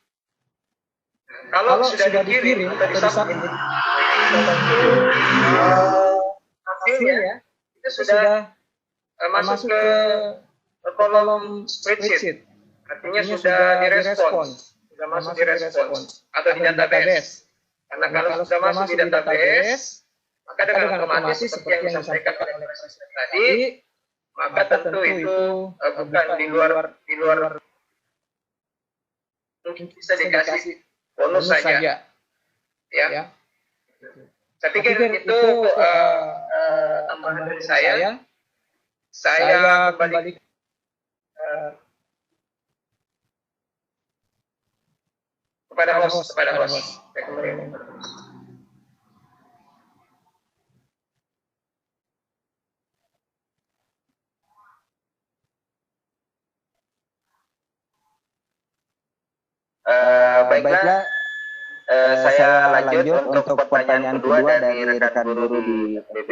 Kalau sudah dikirim atau disubmit, hasilnya itu sudah masuk ke kolom spreadsheet, artinya sudah direspons, sudah masuk di respons atau di database. Karena kalau sudah masuk di database, maka dengan otomatis seperti yang disampaikan oleh presenter tadi, maka tentu itu bukan di luar mungkin bisa dikasih bonus saja, ya. Saya pikir itu tambahan dari saya. Saya kembali kepada host. Baiklah, saya lanjut untuk pertanyaan kedua dari rekan guru di FBB,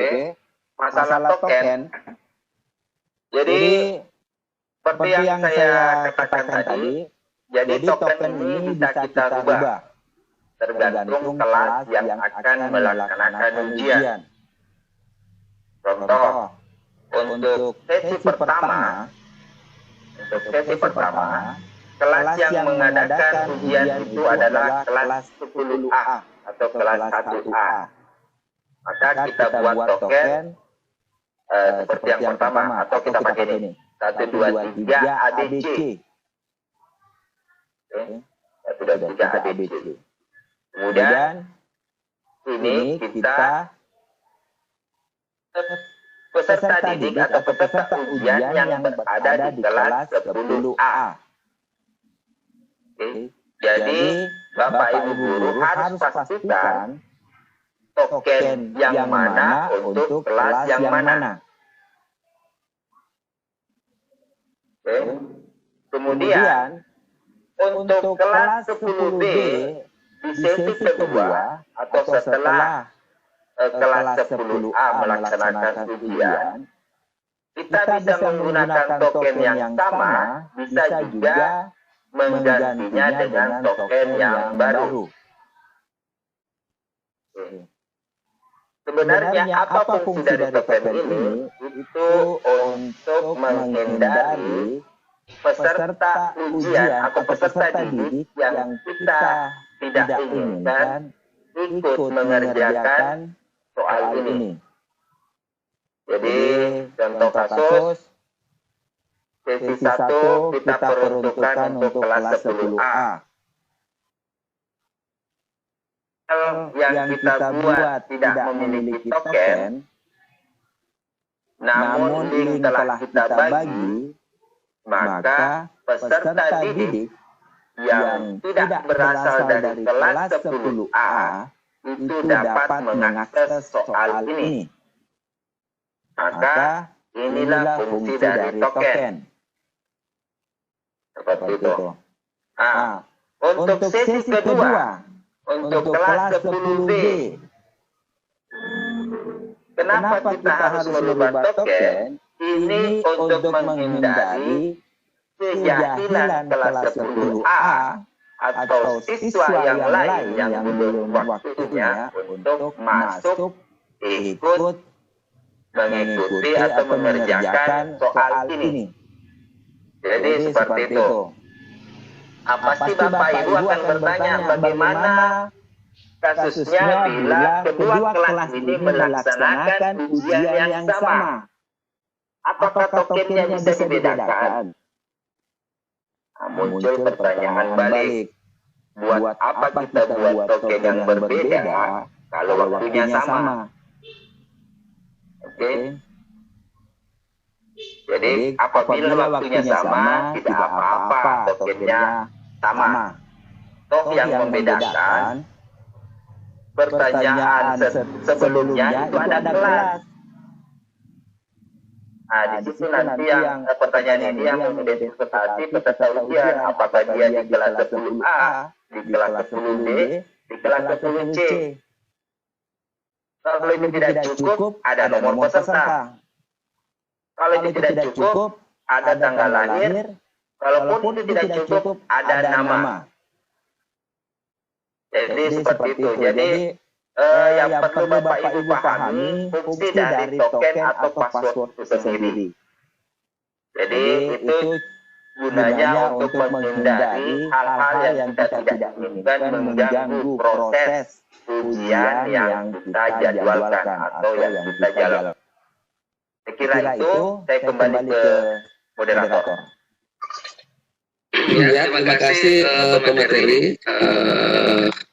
masalah token. Jadi seperti yang saya katakan tadi, jadi token ini bisa kita rubah tergantung kelas yang akan melaksanakan ujian. Contoh, untuk sesi pertama, kelas yang mengadakan ujian itu adalah kelas 10A atau kelas 1A. Maka kita buat token seperti yang pertama, atau kita pakai ini 1, 2, 3 ABC. 1, 2, 3 ABC. Kemudian ini kita peserta didik atau peserta ujian yang berada di kelas 10A. Jadi Bapak Ibu guru harus pastikan token yang mana untuk kelas yang mana. Kemudian untuk kelas 10B di sesi kedua atau setelah kelas 10A melaksanakan ujian, kita bisa menggunakan token yang sama, bisa juga menggantinya dengan token yang baru. Sebenarnya apa fungsi dari token ini? Itu untuk menghindari peserta ujian atau peserta didik yang kita tidak inginkan ikut mengerjakan soal ini. Jadi contoh kasus sesi 1 kita peruntukkan untuk kelas 10A. Yang kita buat tidak memiliki token, namun link telah kita bagi, maka peserta didik yang tidak berasal dari kelas 10A itu dapat mengakses soal ini. Maka inilah fungsi dari token. Seperti itu. Untuk sesi kedua, untuk kelas 10B, kenapa kita harus merubah token? Ini untuk menghindari kejahilan kelas 10A atau siswa yang lain yang belum waktunya untuk masuk, ikut, mengikuti atau mengerjakan soal ini. Jadi seperti itu. Pasti Bapak Ibu akan bertanya bagaimana kasusnya bila kedua kelas ini melaksanakan ujian yang sama. Apakah tokennya bisa dibedakan? Muncul pertanyaan balik. Buat apa kita buat token yang berbeda kalau waktunya sama? Oke. Jadi apabila waktunya sama, tidak apa-apa, tokennya sama. Toh yang membedakan, pertanyaan sebelumnya itu ada kelas. Di situ nanti yang pertanyaan ini yang mengidentifikasi peserta ujian, apakah dia di kelas 10A, di kelas 10B, di kelas 10C. Kalau itu tidak cukup, ada nomor peserta. Kalau itu tidak cukup, ada tanggal lahir. Kalaupun itu tidak cukup, ada nama. Jadi seperti itu. Jadi yang perlu Bapak Ibu pahami fungsi dari token atau password itu sendiri. Jadi itu gunanya untuk menghindari hal-hal yang kita tidak inginkan mengganggu proses ujian yang kita jadwalkan atau yang kita jalankan. Sekira itu, saya kembali ke moderator. Ya, terima kasih pemateri.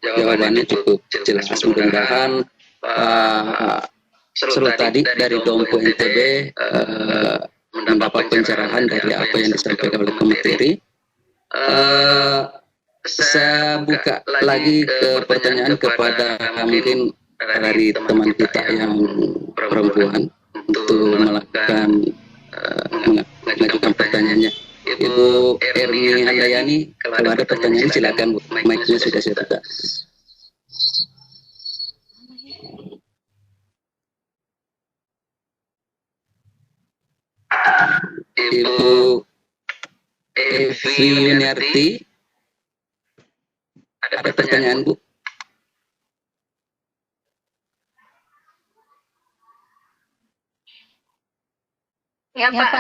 Jawabannya cukup jelas. Mudah-mudahan seru tadi dari Dompu NTB mendapat pencerahan dari apa yang disampaikan oleh pemateri. Saya buka lagi ke pertanyaan kepada mungkin dari teman kita yang perempuan untuk melakukan mengajukan pertanyaannya. Ibu Erni Handayani, kalau ada pertanyaan silakan Bu, mic-nya sudah saya buka. Ibu Evi Yuniarti, ada pertanyaan Bu? Ya Pak.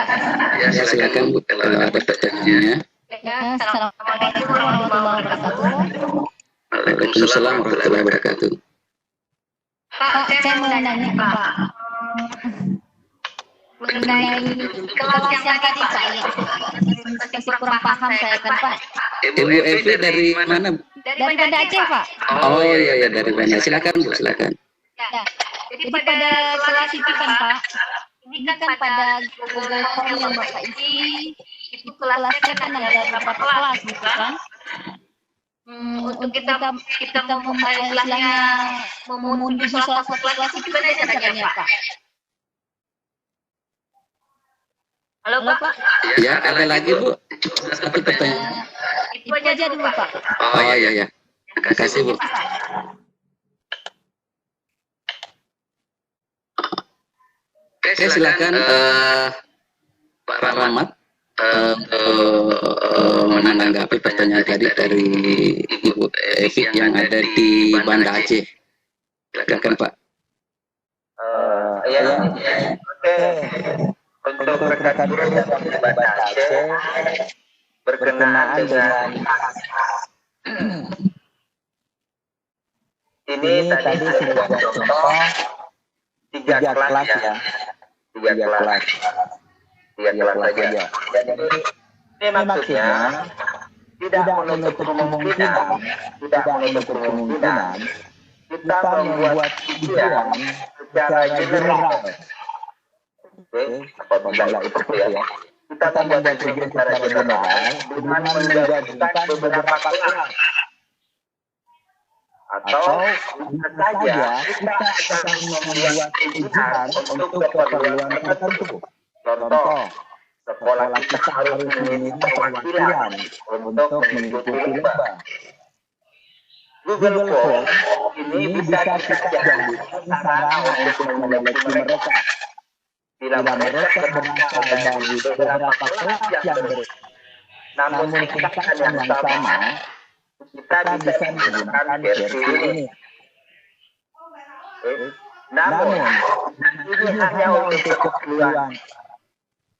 Ya silakan Bu, kalau ada pertanyaannya. Ya, Assalamualaikum warahmatullahi wabarakatuh. Waalaikumsalam warahmatullahi wabarakatuh. Pak, saya mau nanya Pak mengenai kelas yang tadi Pak ya. Masih kurang paham saya kan Pak. Ibu Evi dari mana? Dari Banda Aceh Pak. Oh iya dari Banda. Silakan Bu, silakan. Ya. Jadi pada kelas itu kan Pak. Ini kan pada Google Form yang Bapak isi, itu kelasnya kan ada beberapa kelas gitu kan. Untuk kita istilahnya memundi salah satu kelas itu gimana caranya Pak? Halo Pak? Ya, ada lagi Bu? Satu pertanyaan. Itu aja dulu Pak. Oh iya. Terima kasih Bu. Oke, silakan Pak Rahmat menanggapi pertanyaan tadi dari Ibu Evi yang ada di Banda Aceh. Silakan Pak. Ya. Oke. Untuk rekan guru dan bahasa Aceh berkenaan dengan ini tadi sudah contoh 3 kelas ya. 3 kelas saja. Jadi ini maksudnya tidak menutup kemungkinan kita membuat ujian secara general. Oke, apabila itu ya. Kita membuat ujian secara general dengan menggabungkan beberapa kelas. Atau bisa saja kita akan membuat ujian untuk keperluan tertentu. Contoh, sekolah kita harus memiliki perwakilan untuk mengikuti lomba. Google Form ini bisa kita jadikan sarana untuk menyeleksi mereka. Bila mereka berasal dari beberapa kelas yang berbeda, namun tingkatan yang sama, kita bisa menggunakan versi ini. Namun, ini hanya untuk keperluan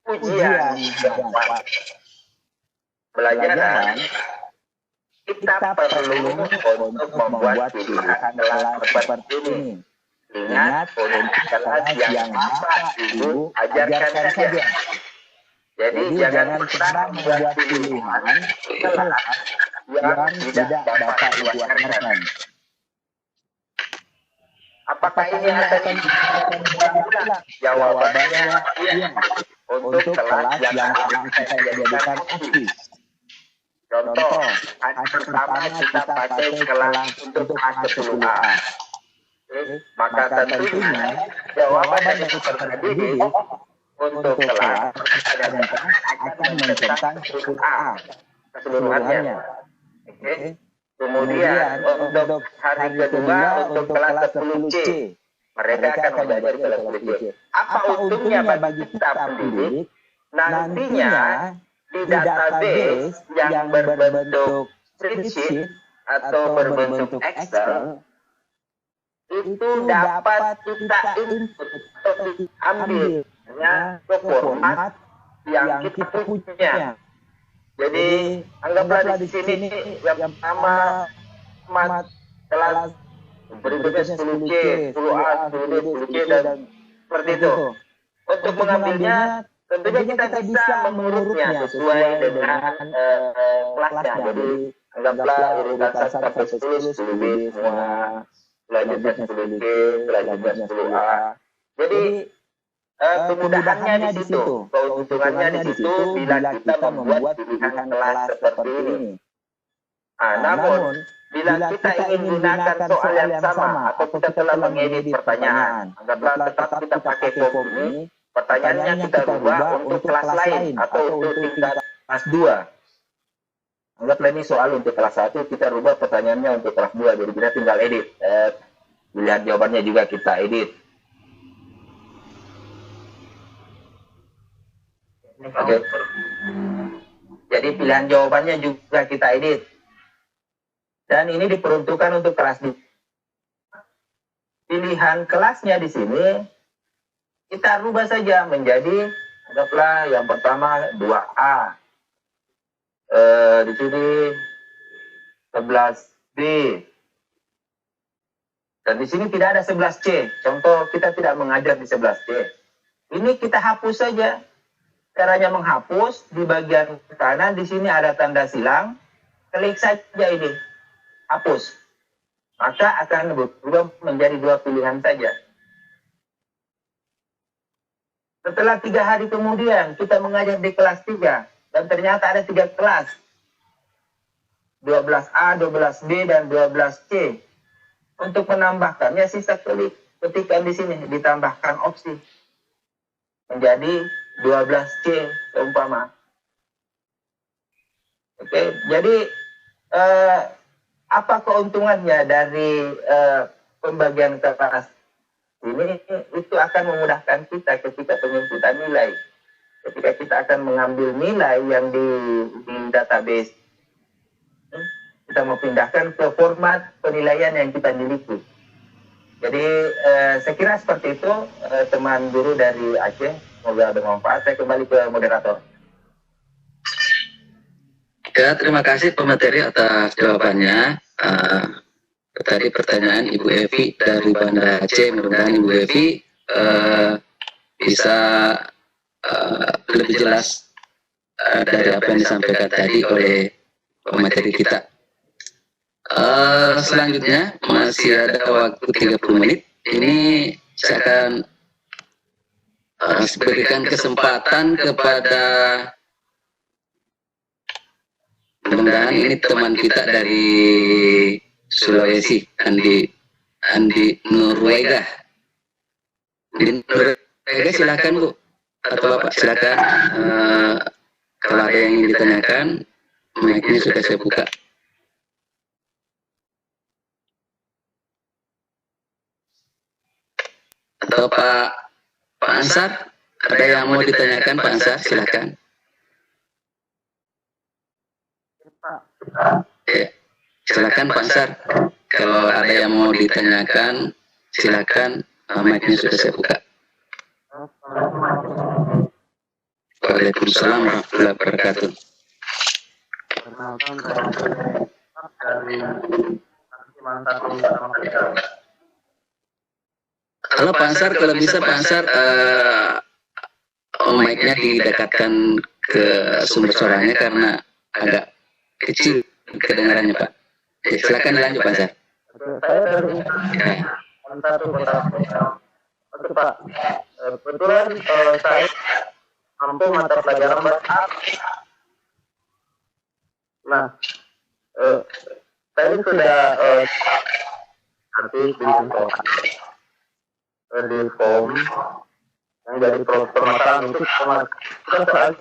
ujian dan pelajaran. Kita perlu untuk membuat pilihan kelas seperti ini. Ingat, untuk kelas yang Bapak Ibu ajarkan saja. Jadi jangan pernah membuat pilihan kelas yang tidak Bapak Ibu ajarkan. Apakah ini akan dilakukan? Jawabannya iya. Untuk kelas yang akan kita jadikan opsi. Contoh, hari pertama kita pakai kelas untuk A10A. Maka tentunya jawaban yang terjadi untuk kelas akan mententang struktur A keseluruhannya. Oke. Kemudian untuk hari kedua untuk kelas 10C mereka akan belajar kelas 10C. Apa untungnya bagi kita pendidik? Nantinya di database yang berbentuk spreadsheet atau berbentuk Excel itu dapat kita input atau diambil ke format yang kita punya. Jadi anggaplah di sini yang pertama format kelas berikutnya 10C, 10A, 10D, 10C dan seperti itu. Untuk mengambilnya tentunya kita bisa mengurutnya sesuai dengan kelasnya. Jadi anggaplah urutan 1 sampai 10, 10B semua, selanjutnya 10C, selanjutnya 10A. Jadi kemudahannya di situ, keuntungannya di situ bila kita membuat pilihan kelas seperti ini. Namun bila kita ingin gunakan soal yang sama atau kita telah mengedit pertanyaan, anggaplah tetap kita pakai form ini, pertanyaannya kita rubah untuk kelas lain atau untuk tingkat kelas 2. Anggaplah ini soal untuk kelas 1, kita rubah pertanyaannya untuk kelas 2, jadi kita tinggal edit. Pilihan jawabannya juga kita edit. Oke. Jadi pilihan jawabannya juga kita edit. Dan ini diperuntukkan untuk kelas 2. Pilihan kelasnya di sini kita rubah saja menjadi, anggaplah yang pertama 2A. Di sini 11B. Dan di sini tidak ada 11C. Contoh, kita tidak mengajar di 11C. Ini kita hapus saja. Caranya menghapus, di bagian kanan di sini ada tanda silang. Klik saja ini. Hapus. Maka akan berubah menjadi 2 pilihan saja. Setelah 3 hari kemudian, kita mengajar di kelas 3. Dan ternyata ada 3 kelas. 12A, 12B, dan 12C. Untuk menambahkannya, sisa klik. Ketikkan di sini, ditambahkan opsi. Menjadi 12C, seumpama. Oke, jadi apa keuntungannya dari pembagian kelas ini? Itu akan memudahkan kita ketika penginputan nilai. Ketika kita akan mengambil nilai yang di database, kita mau pindahkan ke format penilaian yang kita miliki. Jadi saya kira seperti itu teman guru dari Aceh, semoga bermanfaat. Saya kembali ke moderator. Ya, terima kasih pemateri atas jawabannya. Tadi pertanyaan Ibu Evi dari Banda Aceh, mudah-mudahan Ibu Evi bisa lebih jelas dari apa yang disampaikan tadi oleh pemateri kita. Selanjutnya masih ada waktu 30 menit. Ini saya akan berikan kesempatan kepada, mudah-mudahan ini teman kita dari Sulawesi, Andi Nurwega. Di Nurwega silakan Bu atau Bapak silakan. Kalau ada yang ingin ditanyakan, mic-nya sudah saya buka. Atau Pak Ansar, ada yang mau ditanyakan Pak Ansar, silakan. Ya, silakan Pak Ansar. Kalau ada yang mau ditanyakan, silakan. Mic-nya sudah saya buka. Waalaikumsalam warahmatullahi wabarakatuh. Halo Pak Ansar, kalau bisa Pak Ansar mic-nya didekatkan ke sumber suaranya karena agak kecil kedengarannya Pak. Ya, silakan dilanjut Pak Ansar. Saya dari satu kota. Oke Pak, kebetulan saya mampu mata pelajaran bahasa. Nah, saya sudah nanti di form yang dari permasalahan itu kita soal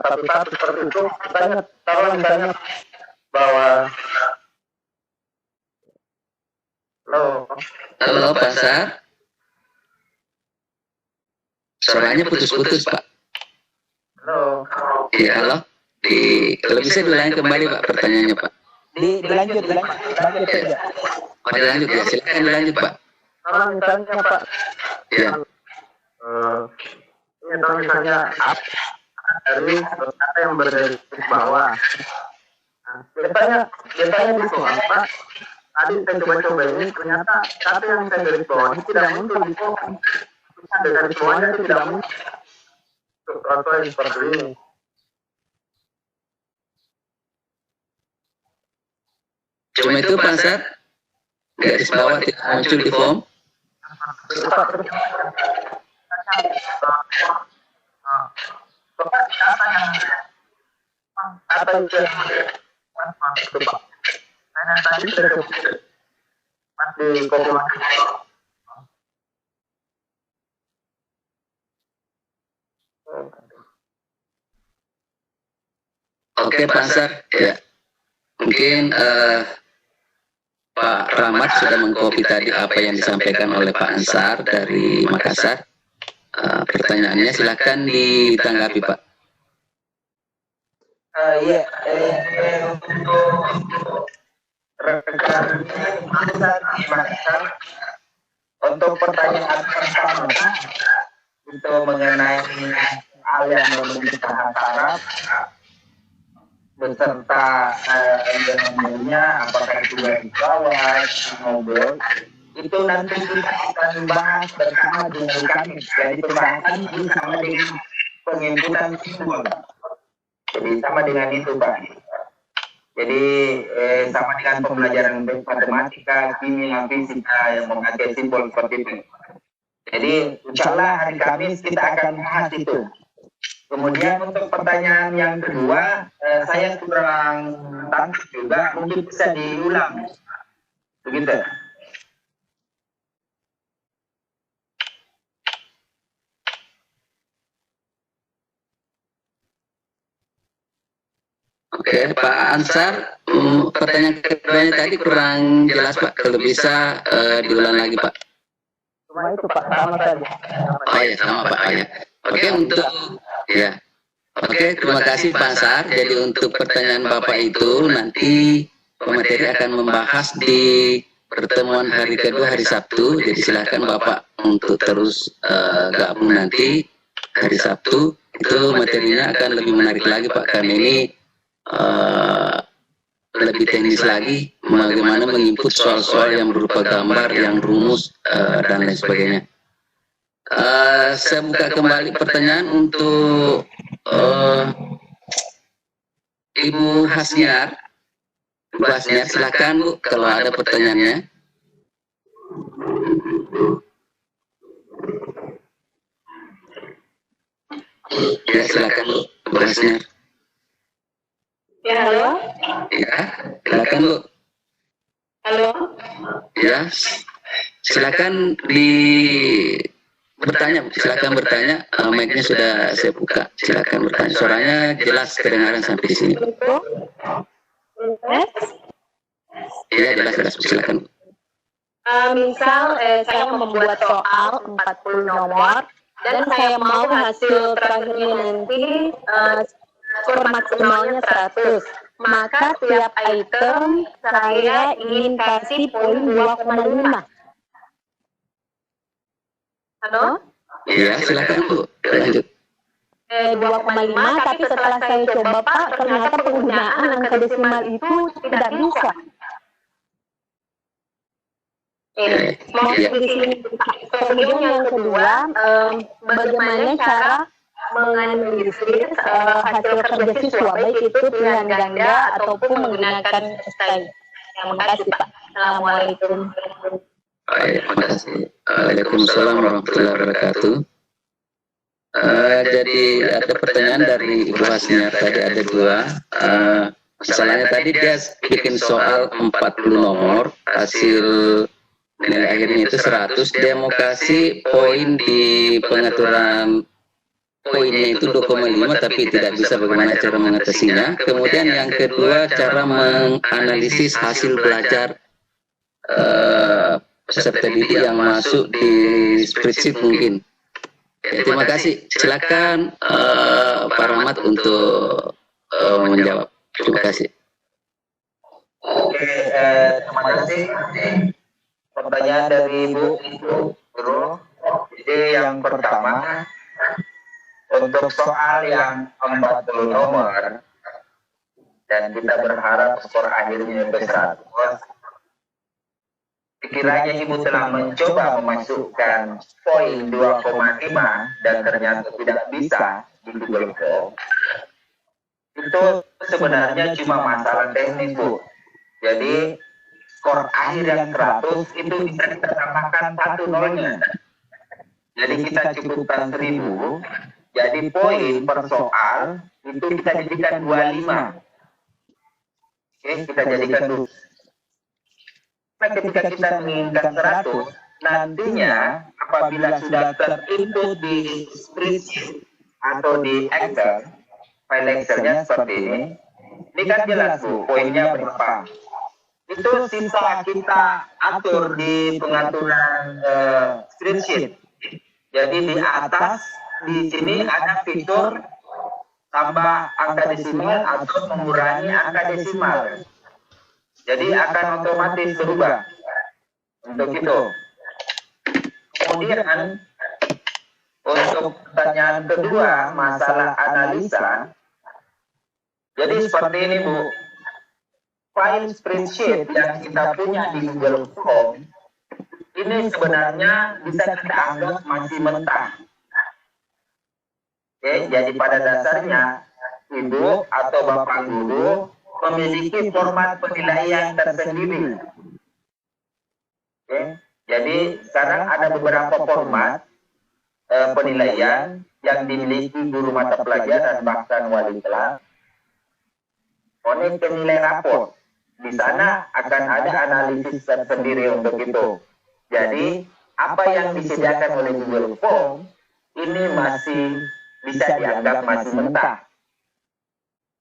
satu-satu seperti itu. Tanya, kalau misalnya bahwa Halo Pak Ansar, suaranya putus-putus Pak. halo. Iya halo. Kalau bisa diulangi kembali Pak pertanyaannya Pak. Dilanjut saja. Oh dilanjut ya, silakan dilanjut Pak. Kalau misalnya Pak, Ya. ini kalau misalnya dari kata yang berada di bawah. Nah, biasanya di soal Pak, tadi saya coba ini ternyata kata yang saya garis bawah itu tidak muncul di soal. Dari semuanya itu tidak muncul. Contoh yang seperti ini. Cuma itu Pak Ansar, garis bawah tidak muncul di form. Kata itu Pak. Saya tadi sudah di kompilasi. Oke Pak Ansar, ya. Mungkin Pak Rahmat sudah mengcopy tadi apa yang disampaikan oleh Pak Ansar dari Makassar. Pertanyaannya silakan ditanggapi Pak. Iya, rekan Ansar di Makassar untuk pertanyaan pertama itu mengenai hal yang memiliki bahasa Arab beserta ilmunya, apakah itu dari bawah, ngobrol, itu nanti kita akan bahas bersama dengan kami. Jadi pembahasan ini sama dengan penginputan simbol. Jadi sama dengan itu Pak. Jadi sama dengan pembelajaran matematika, kimia, fisika yang memakai simbol seperti itu. Jadi insya Allah hari Kamis kita akan bahas itu. Kemudian untuk pertanyaan yang kedua, saya kurang tangkap juga, mungkin bisa diulang. Begitu. Oke, Pak Ansar, pertanyaan keduanya tadi kurang jelas Pak. Kalau bisa diulang lagi Pak. Cuma itu Pak, sama saja. Oh ya, sama Pak. Oh, ya. Oke, untuk ya. Oke, terima kasih Pak Ansar. Jadi untuk pertanyaan Bapak itu nanti pemateri akan membahas di pertemuan hari kedua hari Sabtu, jadi silakan Bapak untuk terus gabung nanti hari Sabtu. Itu materinya akan lebih menarik lagi Pak, karena ini lebih teknis lagi, bagaimana menginput soal-soal yang berupa gambar, yang rumus, dan lain sebagainya. Saya buka kembali pertanyaan untuk Ibu Hasniar. Ibu Hasniar, silakan Bu, kalau ada pertanyaannya. Ya, silakan Bu, Ibu Hasniar. Ya, halo. Ya, silakan Bu. Halo. Ya, silakan bertanya. Silakan bertanya. Mic-nya sudah saya buka. Silakan bertanya. Suaranya jelas kedengaran sampai di sini. Ya, jelas. Silakan. Misal saya membuat soal 40 nomor dan saya mau hasil terakhirnya nanti skor maksimalnya 100. Maka tiap item saya ingin kasih poin 2,5. Halo? Ya, silakan Bu. Lanjut. 2,5, tapi setelah saya coba Pak, ternyata penggunaan angka desimal itu tidak bisa. Maksud di sini. Kemudian yang kedua, bagaimana cara menganalisis hasil kerja siswa, baik itu pilihan ganda ataupun menggunakan style. Terima kasih Pak. Assalamualaikum. Baik, terima kasih. Waalaikumsalam warahmatullahi wabarakatuh. Jadi ada pertanyaan dari Ibu Hasniar tadi, ada dua. Masalahnya tadi dia bikin soal 40 nomor, hasil nilai akhirnya itu 100, dia mau kasih poin di pengaturan poinnya itu 2,5, tapi tidak bisa bagaimana cara mengatasinya. Kemudian yang kedua, cara menganalisis hasil belajar peserta didik yang masuk di spreadsheet mungkin. Ya, terima kasih. Silakan Pak Rahmat untuk menjawab. Terima kasih. Oke, terima kasih. Pertanyaan dari Ibu Guru. Jadi yang pertama, untuk soal yang 40 nomor dan kita berharap skor akhirnya ke 100, sekiranya Ibu telah mencoba memasukkan poin 2,5 dan ternyata tidak bisa di Google Form, itu sebenarnya cuma masalah teknis Bu. Jadi skor akhir yang 100 itu bisa kita tambahkan 1 nolnya. Jadi kita cukupkan 1000. Jadi poin per soal itu kita jadikan 25. Oke, kita jadikan dulu. Nah, ketika kita menginginkan 100, nantinya apabila sudah terinput di spreadsheet atau di Excel, file Excelnya seperti ini kan jelas Bu, poinnya berapa. Itu sisa kita atur di pengaturan spreadsheet. Jadi di atas, di sini ada fitur tambah angka desimal atau mengurangi angka desimal. Jadi akan otomatis berubah untuk itu. Kemudian untuk pertanyaan kedua, masalah analisa. Jadi seperti ini Bu, file spreadsheet yang kita punya di Google Form ini sebenarnya bisa kita anggap masih mentah. Oke, jadi pada dasarnya Ibu atau Bapak Guru memiliki format penilaian tersendiri. Oke, jadi sekarang ada beberapa format penilaian yang dimiliki guru mata pelajaran bahkan wali kelas. Connect ke nilai rapor. Di sana akan ada analisis tersendiri untuk itu. Jadi apa yang disediakan oleh Google Form ini masih bisa dianggap masih mentah.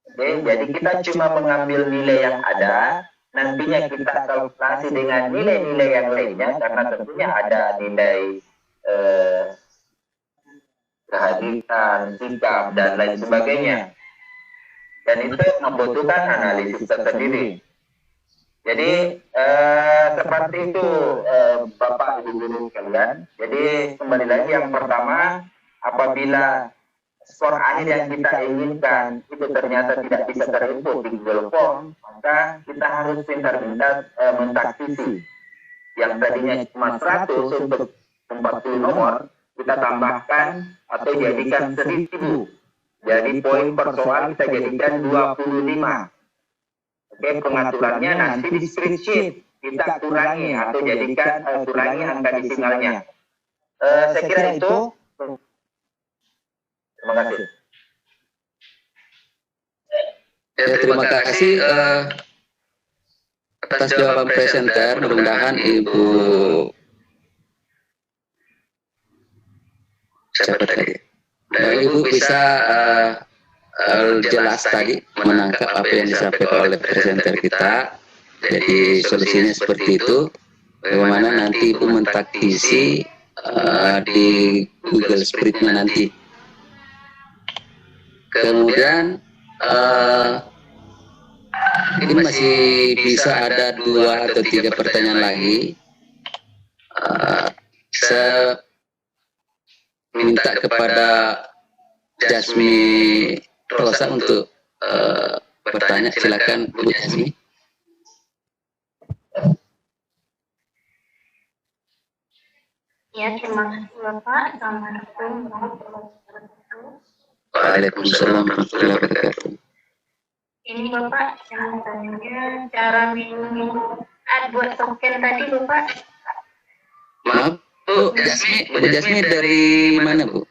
Oke, jadi kita cuma mengambil nilai yang ada, nantinya kita kalkulasi dengan nilai-nilai yang lainnya, karena tentunya ada nilai kehadiran, sikap, dan lain sebagainya. Dan itu membutuhkan analisis tersendiri. Jadi seperti seperti itu Bapak Ibu guru sekalian. Jadi kembali lagi yang pertama, apabila skor akhir yang kita inginkan itu ternyata tidak bisa terinput di Google Form, maka kita harus pintar-pintar mentaktisi. Yang tadinya cuma 100 untuk 40 nomor, kita tambahkan atau jadikan 1000. Jadi poin per soal kita jadikan 25. Oke, pengaturannya nanti di spreadsheet kita kurangi atau jadikan kurangi angka desimalnya. Saya kira itu. Terima kasih. Ya, terima kasih atas jawaban presenter. Mudah-mudahan Ibu siapa tadi? Ibu bisa jelas tadi menangkap apa yang disampaikan oleh presenter kita. Jadi solusinya seperti itu. Bagaimana nanti Ibu mentaktisi di Google Spreadsheet-nya nanti. Kemudian ini masih bisa ada 2 atau 3 pertanyaan lagi. Saya minta kepada Jasmi Rosa untuk bertanya. Silakan Bu Jasmi. Ya, terima kasih Bapak. Assalamualaikum warahmatullahi wabarakatuh. Waalaikumsalam warahmatullahi wabarakatuh. Ini Bapak, yang tanya cara buat token tadi Bapak. Maaf Bu Jasmi dari mana Bu?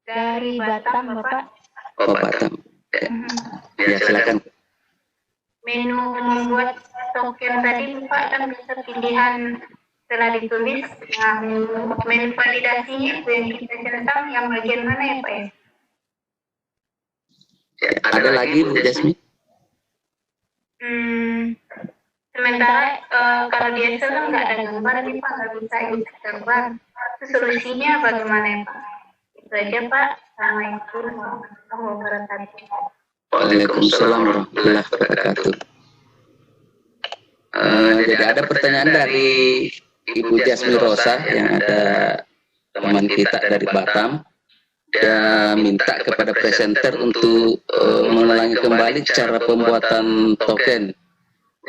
Dari Batam Bapak. Oh Batam. Ya silakan. Menu membuat token tadi Bapak kan bisa pilihan setelah ditulis. Nah, menu validasinya itu yang kita centang yang bagian mana ya Pak ya? Ada lagi Bu Jasmi? Sementara kalau di Excel kan nggak ada gambar nih Pak, nggak bisa insert gambar. Itu solusinya bagaimana ya Pak? Itu aja Pak. Assalamualaikum warahmatullahi wabarakatuh. Waalaikumsalam warahmatullahi wabarakatuh. Jadi ada pertanyaan dari Ibu Jasmi Rosa yang ada teman kita dari Batam. Dia minta kepada presenter untuk mengulangi kembali cara pembuatan token.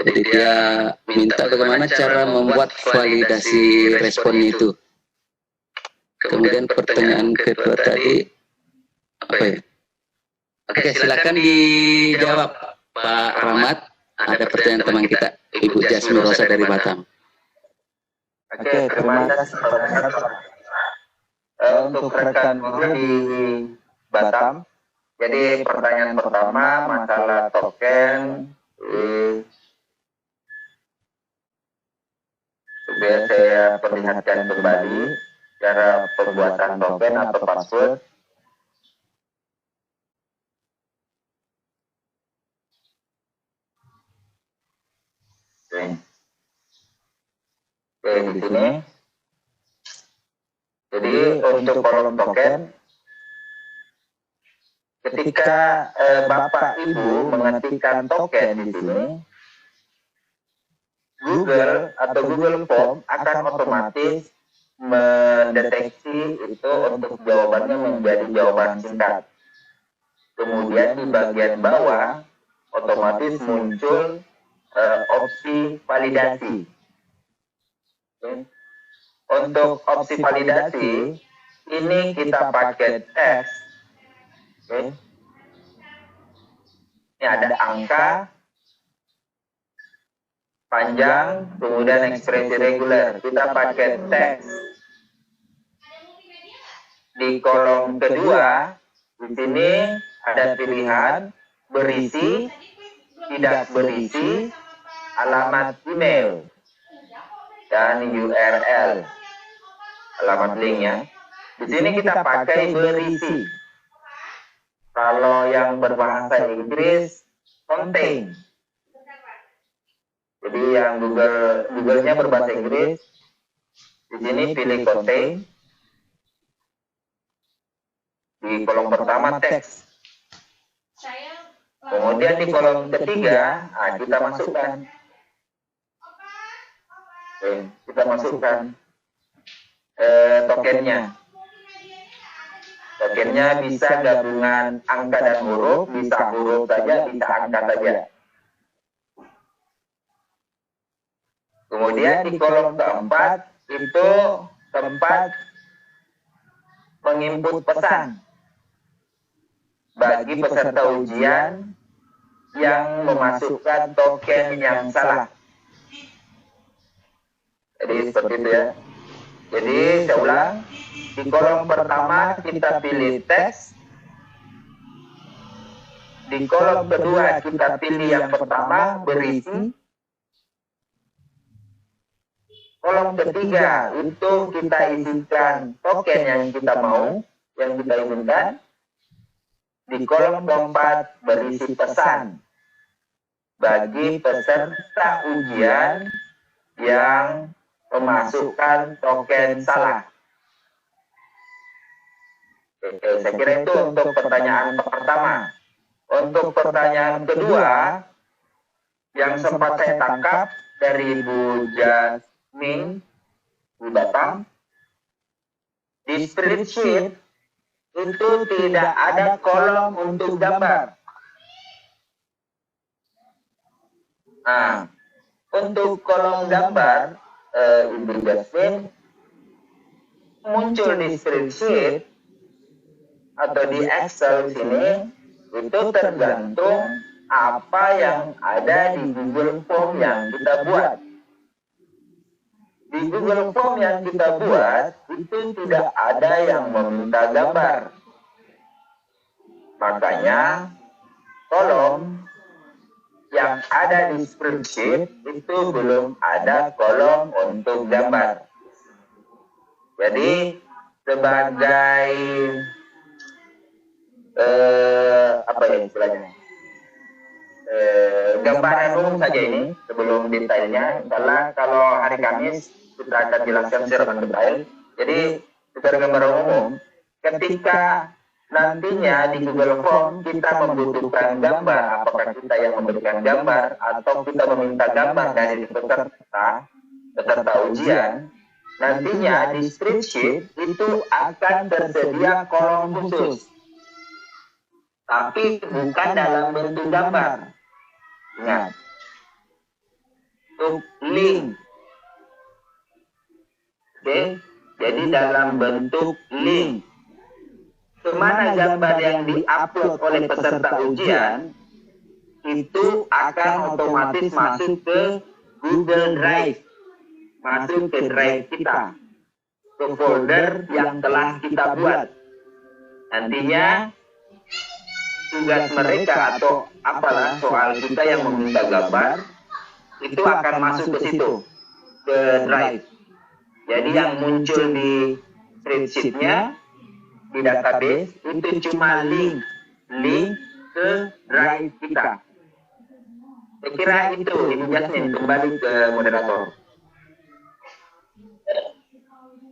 Jadi dia minta bagaimana cara membuat validasi respon itu. Kemudian pertanyaan kedua tadi apa ya? Oke, silakan dijawab Pak Rahmat. Ada pertanyaan teman kita Ibu Jasmi Rosa dari Batam. Oke, terima kasih untuk rekan guru di Batam. Jadi pertanyaan pertama masalah token. Coba saya perlihatkan kembali cara pembuatan token atau password. Oke, di sini. Jadi untuk kolom token, ketika Bapak Ibu mengetikkan token di sini, Google atau Google Form akan otomatis mendeteksi itu untuk jawabannya menjadi jawaban singkat. Kemudian di bagian bawah otomatis muncul opsi validasi. Untuk opsi validasi, ini kita pakai teks. Ini ada angka, panjang, kemudian ekspresi reguler. Kita pakai teks. Di kolom kedua, di sini ada pilihan berisi, tidak berisi, alamat email, dan URL. Alamat linknya. Di sini kita pakai berisi. Kalau yang berbahasa Inggris, contain. Jadi yang Google-nya berbahasa Inggris, di sini pilih contain. Di kolom pertama teks. Kemudian di kolom ketiga, kita masukkan. Kita masukkan tokennya. Tokennya bisa gabungan angka dan huruf, bisa huruf saja, bisa angka saja. Kemudian di kolom keempat itu tempat menginput pesan bagi peserta ujian yang memasukkan token yang salah. Jadi seperti itu ya. Jadi saya ulang, di kolom pertama kita pilih teks, di kolom kedua kita pilih yang pertama berisi, kolom ketiga itu kita isikan token yang kita mau, yang kita inginkan. Di kolom keempat berisi pesan bagi peserta ujian yang memasukkan token salah. Oke, saya kira itu untuk pertanyaan pertama. Untuk pertanyaan kedua yang sempat saya tangkap dari Ibu Jasmine di Batam, di spreadsheet itu tidak ada kolom untuk gambar. Nah, untuk kolom gambar, Ibu Jasmine muncul di spreadsheet atau di Excel sini, itu tergantung apa yang ada di Google Form yang kita buat. Di Google Form yang kita buat, itu tidak ada yang meminta gambar. Makanya, kolom yang ada di spreadsheet itu belum ada kolom untuk gambar. Jadi, sebagai apa ya istilahnya? Gambaran umum saja ini, sebelum detailnya. Misalnya kalau hari Kamis kita akan jelaskan secara detail. Jadi secara gambaran umum, ketika nantinya di Google Form kita membutuhkan gambar, apakah kita yang memberikan gambar atau kita meminta gambar dari peserta ujian, nantinya di spreadsheet itu akan tersedia kolom khusus, tapi bukan dalam bentuk gambar. Ingat, untuk link. Oke, jadi dalam bentuk link. Kemana gambar yang diupload oleh peserta ujian itu akan otomatis masuk ke Google Drive, masuk ke drive kita, ke folder yang telah kita buat. Nantinya tugas mereka atau apalah soal kita yang meminta gambar itu akan masuk ke situ, ke drive. Jadi yang muncul di spreadsheet-nya, di database itu cuma link ke drive kita. Saya kira itu, Ibu Jasmine, kembali ke moderator.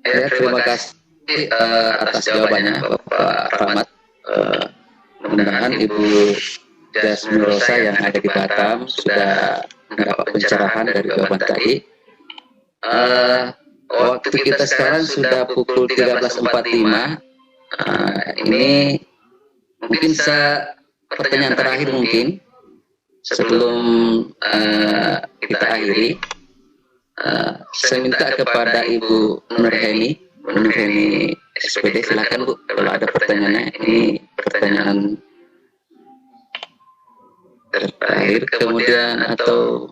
Ya, terima kasih atas jawabannya Bapak Rahmat. Mudah-mudahan Ibu Jasmine Rosa yang ada di Batam sudah mendapat pencerahan dari jawaban tadi. Waktu kita sekarang sudah pukul 13.45. Ini mungkin pertanyaan terakhir mungkin sebelum kita akhiri. Saya minta kepada Ibu Nurheni SPD, silakan Bu kalau ada pertanyaannya. Ini pertanyaan terakhir, kemudian atau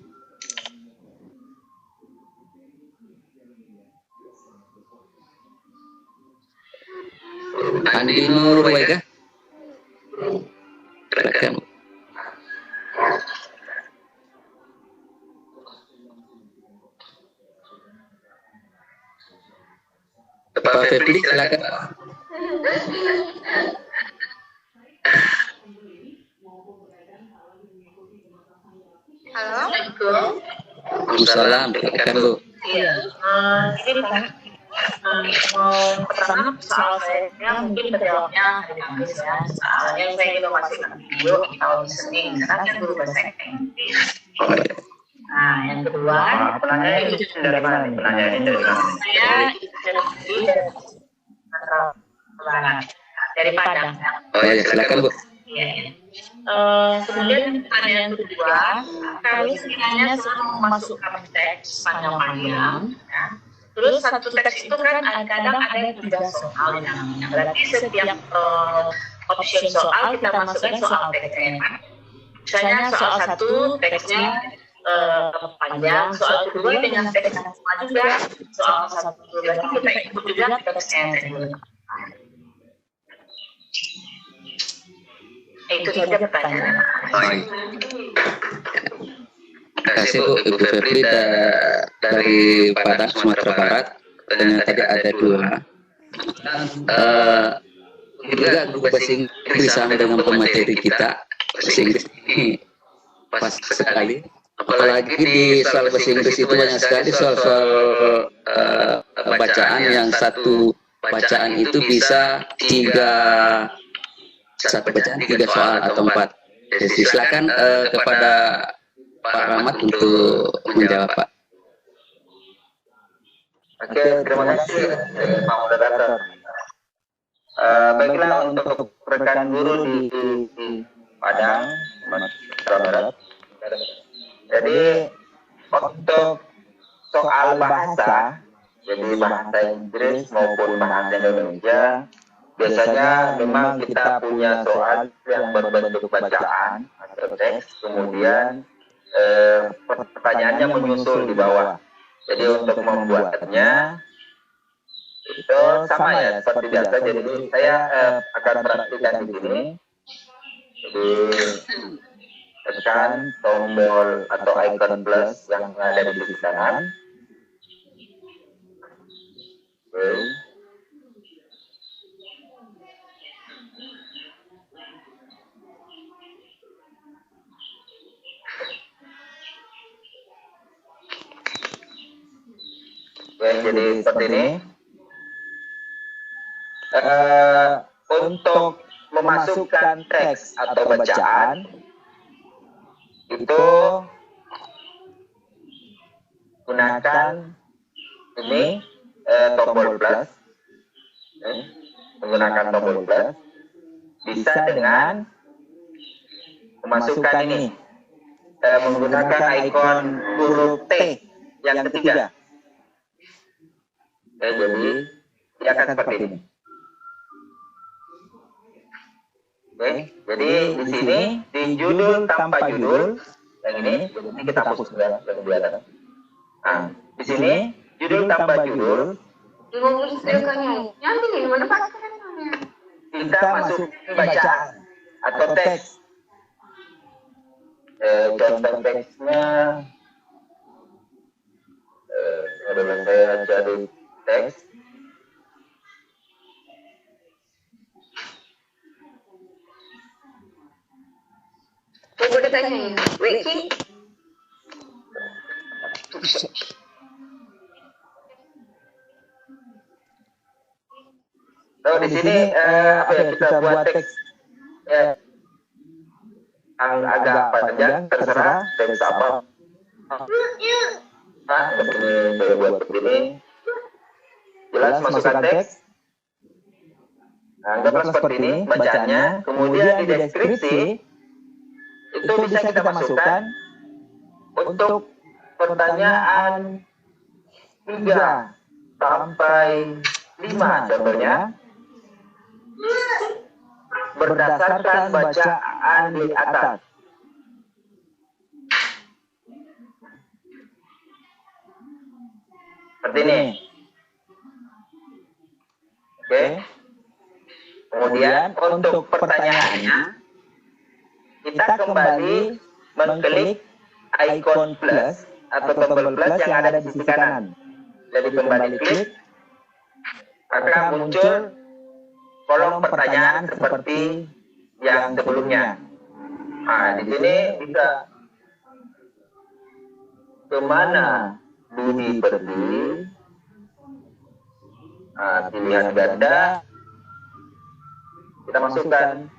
Andi Nur Baika, silakan. Pak Febri, silakan. Halo. Waalaikumsalam, silakan Bu. Iya. Jadi pertama soal saya mungkin terjawabnya hari Kamis ya. Yang saya juga masih video atau listening karena kan guru bahasa Inggris. Nah, yang kedua, Penanya itu dari mana nih? Penanya ini dari mana? saya dari Padang. Oh ya, silakan Bu. Iya. Kemudian pertanyaan kedua, kalau sekiranya suruh memasukkan teks panjang-panjang, ya, terus satu teks itu kan kadang ada 3 soal yang namanya. Berarti setiap option soal kita masukkan soal teksnya. Misalnya soal 1 teksnya panjang, soal kedua dengan teks yang sama juga, soal 1 berarti kita ikut juga teksnya. Itu saja pertanyaan. Baik. Terima kasih Bu Ibu Febri dari Padang, Sumatera Barat. Dan tadi ada 2. Juga guru bahasa Inggris sama dengan pemateri kita. Bahasa Inggris ini pas sekali. Apalagi di soal bahasa Inggris itu banyak sekali soal-soal bacaan yang satu bacaan itu bisa 3 soal atau 4. Jadi silakan kepada Pak Rahmat untuk menjawab Pak. Oke, terima kasih Pak Moderator. Baiklah untuk rekan guru di Padang, Sumatera Barat. Jadi untuk soal bahasa, jadi bahasa Inggris maupun bahasa Indonesia, biasanya memang kita punya soal yang berbentuk bacaan atau teks, kemudian pertanyaannya menyusul di bawah. Jadi untuk membuatnya itu sama ya seperti biasa. Jadi saya akan praktikkan di sini. Jadi tekan tombol atau icon plus yang ada di sisi kanan. Oke. Jadi seperti ini. Untuk memasukkan teks atau bacaan itu gunakan ini tombol plus, menggunakan tombol plus bisa dengan memasukkan ini menggunakan ikon huruf T yang ketiga. Jadi dia akan seperti ini. Oke, jadi di sini di judul tanpa judul yang ini kita hapus ya, kelihatan. Nah, di sini judul tanpa judul. Kita masuk bacaan atau teks. Contoh teksnya adalah saya cari teks. Boleh tanya, Wiki? Di sini apa ya, kita buat teks ya, yang agak panjang, terserah teks apa. Nah, ini saya buat begini. Jelas masukkan teks. Nah, anggaplah seperti ini bacaannya. Kemudian di deskripsi itu bisa kita masukkan untuk pertanyaan 3 sampai 5 contohnya berdasarkan bacaan di atas. Seperti ini. Oke. Kemudian untuk pertanyaannya kita kembali mengklik icon plus atau tombol plus yang ada di sisi kanan. Jadi kembali klik, akan muncul kolom pertanyaan seperti yang sebelumnya. Nah, di sini bisa kemana Budi pergi. Nah, pilihan ganda kita masukkan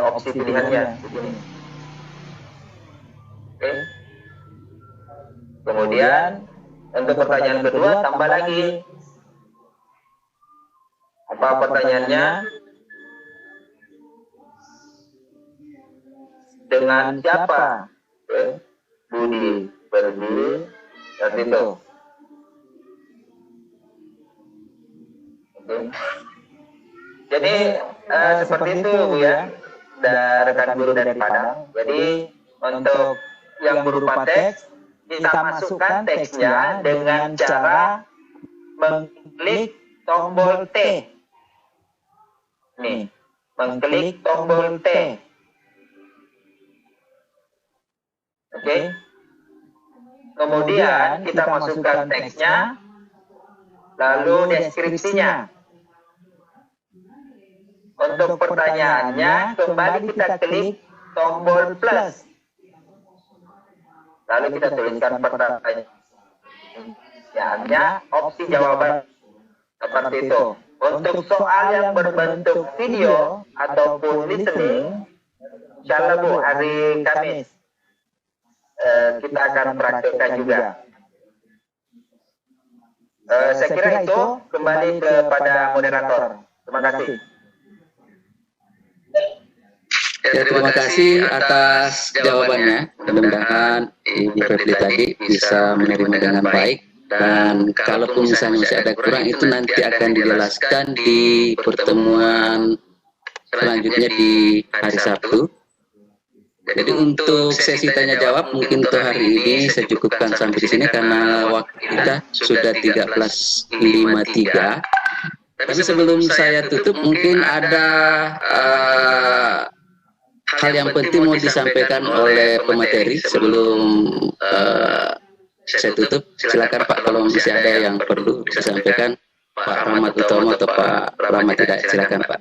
opsi pilihannya di sini. Oke. Kemudian untuk pertanyaan kedua tambah lagi. Apa pertanyaannya? Dengan siapa Budi pergi saat itu? Oke. Jadi seperti itu Bu ya, rekan guru dari Padang. Jadi untuk yang berupa teks, kita masukkan teksnya dengan cara mengklik tombol T. Nih, mengklik tombol T. Oke. Kemudian kita masukkan teksnya, lalu deskripsinya. Untuk pertanyaannya, kembali kita klik tombol plus. Lalu kita tuliskan pertanyaannya, opsi jawaban seperti itu. Untuk soal yang berbentuk video ataupun listening, insyaallah Bu, hari Kamis kita akan praktekkan juga. Saya kira itu, kembali kepada moderator. Terima kasih. Ya, terima kasih atas jawabannya. Mudah-mudahan Ibu Febri tadi bisa menerima dengan baik. Dan kalaupun misalnya masih ada kurang, itu nanti akan dijelaskan di pertemuan selanjutnya di hari Sabtu. Jadi untuk sesi tanya jawab mungkin untuk hari ini saya cukupkan sampai di sini karena waktu kita sudah 13.53. Tapi sebelum saya tutup mungkin ada hal yang penting mau disampaikan oleh pemateri sebelum saya tutup. Silakan Pak, kalau masih ada yang perlu disampaikan, Pak Rahmat Utomo atau Pak Rahmat tidak, silakan Pak.